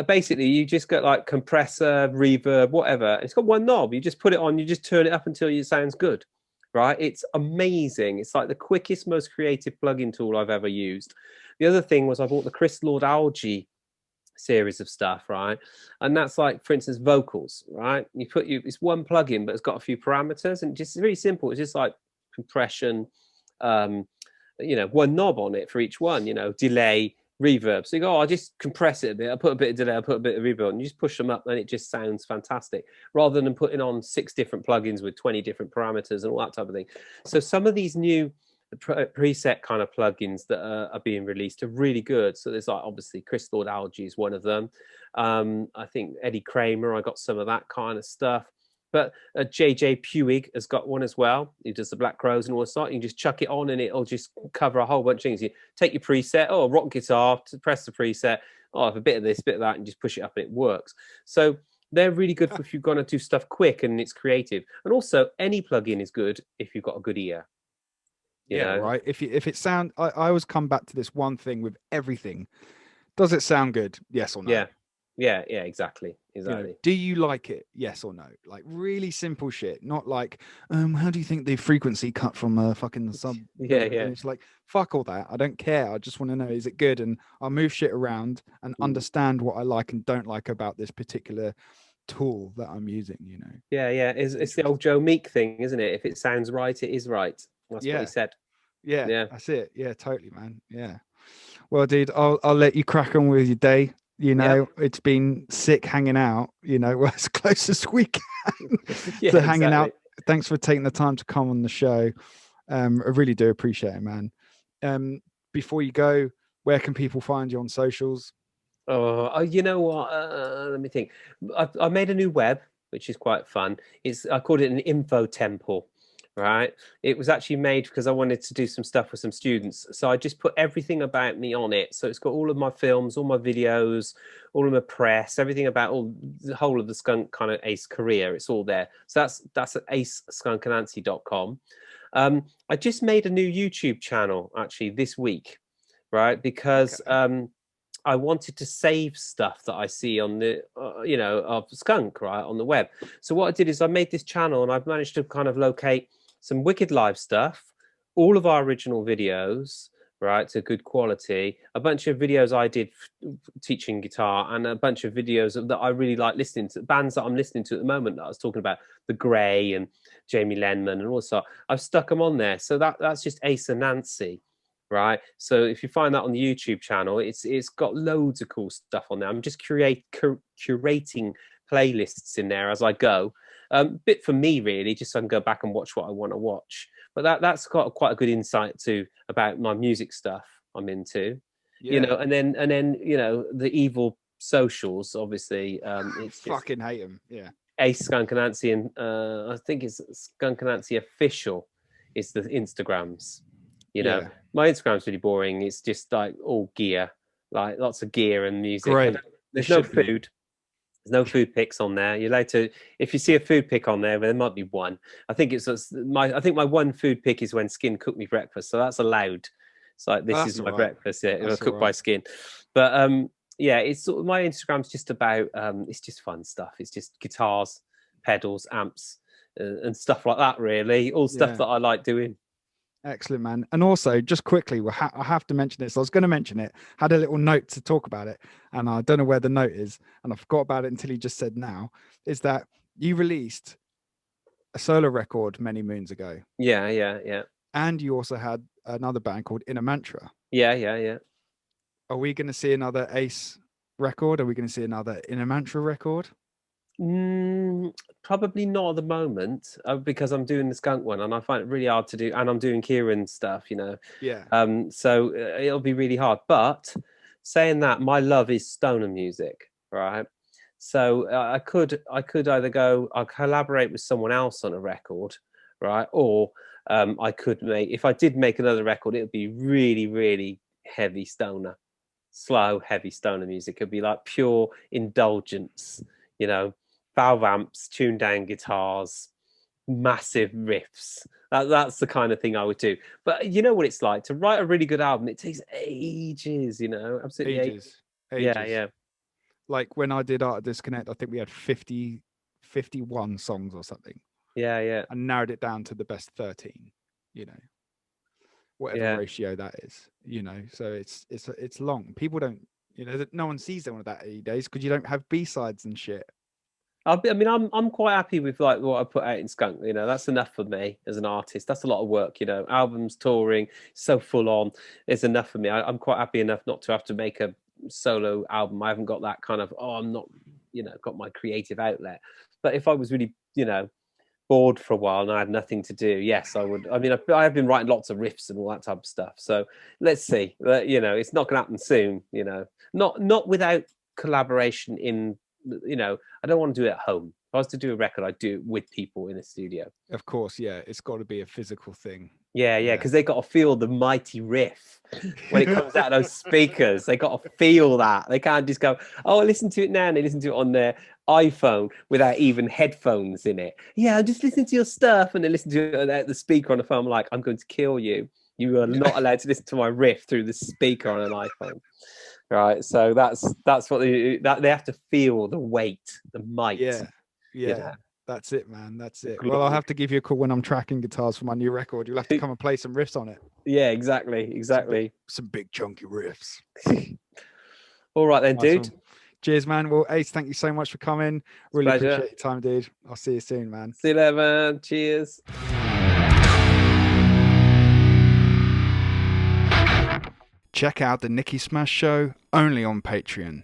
basically, you just get like compressor, reverb, whatever. It's got one knob. You just put it on. You just turn it up until it sounds good, right? It's amazing. It's like the quickest, most creative plugin tool I've ever used. The other thing was I bought the Chris Lord Algae series of stuff, right? And that's like, for instance, vocals, right? It's one plugin, but it's got a few parameters, and it's really simple. It's just like compression, you know, one knob on it for each one, you know, delay, reverb. So you go, oh, I'll just compress it a bit. I'll put a bit of delay, I'll put a bit of reverb, and you just push them up and it just sounds fantastic, rather than putting on 6 different plugins with 20 different parameters and all that type of thing. So some of these new preset kind of plugins that are being released are really good. So there's like obviously Chris Lord Algae is one of them. I think Eddie Kramer, I got some of that kind of stuff. But JJ Puig has got one as well. He does the Black Crows and all that. You can just chuck it on and it'll just cover a whole bunch of things. You take your preset, rock guitar, press the preset, have a bit of this, bit of that, and just push it up and it works. So they're really good for if you're going to do stuff quick and it's creative. And also, any plugin is good if you've got a good ear. You know?
Right. If it sound, I always come back to this one thing with everything. Does it sound good? Yes or no?
Yeah, exactly.
You know, do you like it? Yes or no? Like really simple shit. Not like, how do you think the frequency cut from fucking sub?
Yeah.
And it's like, fuck all that. I don't care. I just want to know, is it good? And I'll move shit around and understand what I like and don't like about this particular tool that I'm using, you know?
Yeah. It's the old Joe Meek thing, isn't it? If it sounds right, it is right. That's what he said.
Yeah, that's it. Yeah, totally, man. Yeah. Well, dude, I'll let you crack on with your day. You know, It's been sick hanging out, you know, we're as close as we can to hanging out. Thanks for taking the time to come on the show. I really do appreciate it, man. Before you go, where can people find you on socials?
Oh, you know what? Let me think. I made a new web, which is quite fun. I called it an info temple. Right, it was actually made because I wanted to do some stuff with some students, so I just put everything about me on it. So it's got all of my films, all my videos, all of my press, everything about the whole of the skunk kind of Ace career. It's all there. So that's at aceskunkanansie.com. I just made a new YouTube channel actually this week, right, because I wanted to save stuff that I see on the of Skunk, right, on the web. So what I did is I made this channel and I've managed to kind of locate some wicked live stuff, all of our original videos, right, to good quality, a bunch of videos I did teaching guitar, and a bunch of videos that I really like listening to, bands that I'm listening to at the moment that I was talking about, The Grey and Jamie Lenman, and also I've stuck them on there. So that's just Ace Anansie, right? So if you find that on the YouTube channel, it's got loads of cool stuff on there. I'm just curating playlists in there as I go. Bit for me really, just so I can go back and watch what I want to watch. But that's got quite a good insight too about my music stuff I'm into. You know, and then you know, the evil socials, obviously. It's
fucking hate them. Yeah.
Ace Skunk Anansie, and I think it's Skunk Anansie Official is the Instagrams. You know, my Instagram's really boring. It's just like all gear, like lots of gear and music.
Great.
There's no food. There's no food pics on there. You're allowed to, if you see a food pic on there, there might be one. I think my one food pic is when Skin cooked me breakfast, so that's allowed. It's like this is my breakfast. Yeah, it was cooked by Skin. But it's my Instagram's just about it's just fun stuff. It's just guitars, pedals, amps, and stuff like that. Really, all stuff that I like doing.
Excellent, man. And also, just quickly, I have to mention this. I was going to mention it, had a little note to talk about it, and I don't know where the note is, and I forgot about it until you just said now, is that you released a solo record many moons ago.
Yeah.
And you also had another band called Inner Mantra.
Yeah.
Are we going to see another Ace record? Are we going to see another Inner Mantra record?
Probably not at the moment, because I'm doing the Skunk one and I find it really hard to do, and I'm doing Kieran's stuff, you know. So it'll be really hard. But saying that, my love is stoner music, right? So I could either I'll collaborate with someone else on a record, right? Or I could if I did make another record, it would be really, really heavy stoner, slow, heavy stoner music. It'd be like pure indulgence, you know, valve amps, tuned down guitars, massive riffs. That's the kind of thing I would do. But you know what it's like to write a really good album. It takes ages, you know, absolutely ages. Yeah.
Like when I did Art of Disconnect, I think we had 51 songs or something.
Yeah.
And narrowed it down to the best 13, you know, whatever ratio that is, you know. So it's long. People don't, you know, no one sees them on that 80 days because you don't have B-sides and shit.
I mean, I'm quite happy with like what I put out in Skunk. You know, that's enough for me as an artist. That's a lot of work. You know, albums, touring, so full on. It's enough for me. I'm quite happy enough not to have to make a solo album. I haven't got that kind of I'm not, you know, got my creative outlet. But if I was really, you know, bored for a while and I had nothing to do, yes, I would. I mean, I have been writing lots of riffs and all that type of stuff. So let's see. You know, it's not going to happen soon. You know, not without collaboration in. You know, I don't want to do it at home. If I was to do a record, I'd do it with people in a studio.
Of course, yeah. It's got to be a physical thing.
Yeah, because they got to feel the mighty riff when it comes out of those speakers. They got to feel that. They can't just go, oh, I listen to it now, and they listen to it on their iPhone without even headphones in it. Yeah, I'm just listening to your stuff, and they listen to it at the speaker on the phone. I'm like, I'm going to kill you. You are not allowed to listen to my riff through the speaker on an iPhone. Right, so that's what they have to feel the weight, the might.
Yeah.
You know?
That's it, man. That's it. Well, I'll have to give you a call when I'm tracking guitars for my new record. You'll have to come and play some riffs on it.
Yeah, exactly.
Some big chunky riffs.
All right then, dude.
Awesome. Cheers, man. Well, Ace, thank you so much for coming. Really appreciate your time, dude. I'll see you soon, man.
See you later, man. Cheers.
Check out the Nikki Smash Show only on Patreon.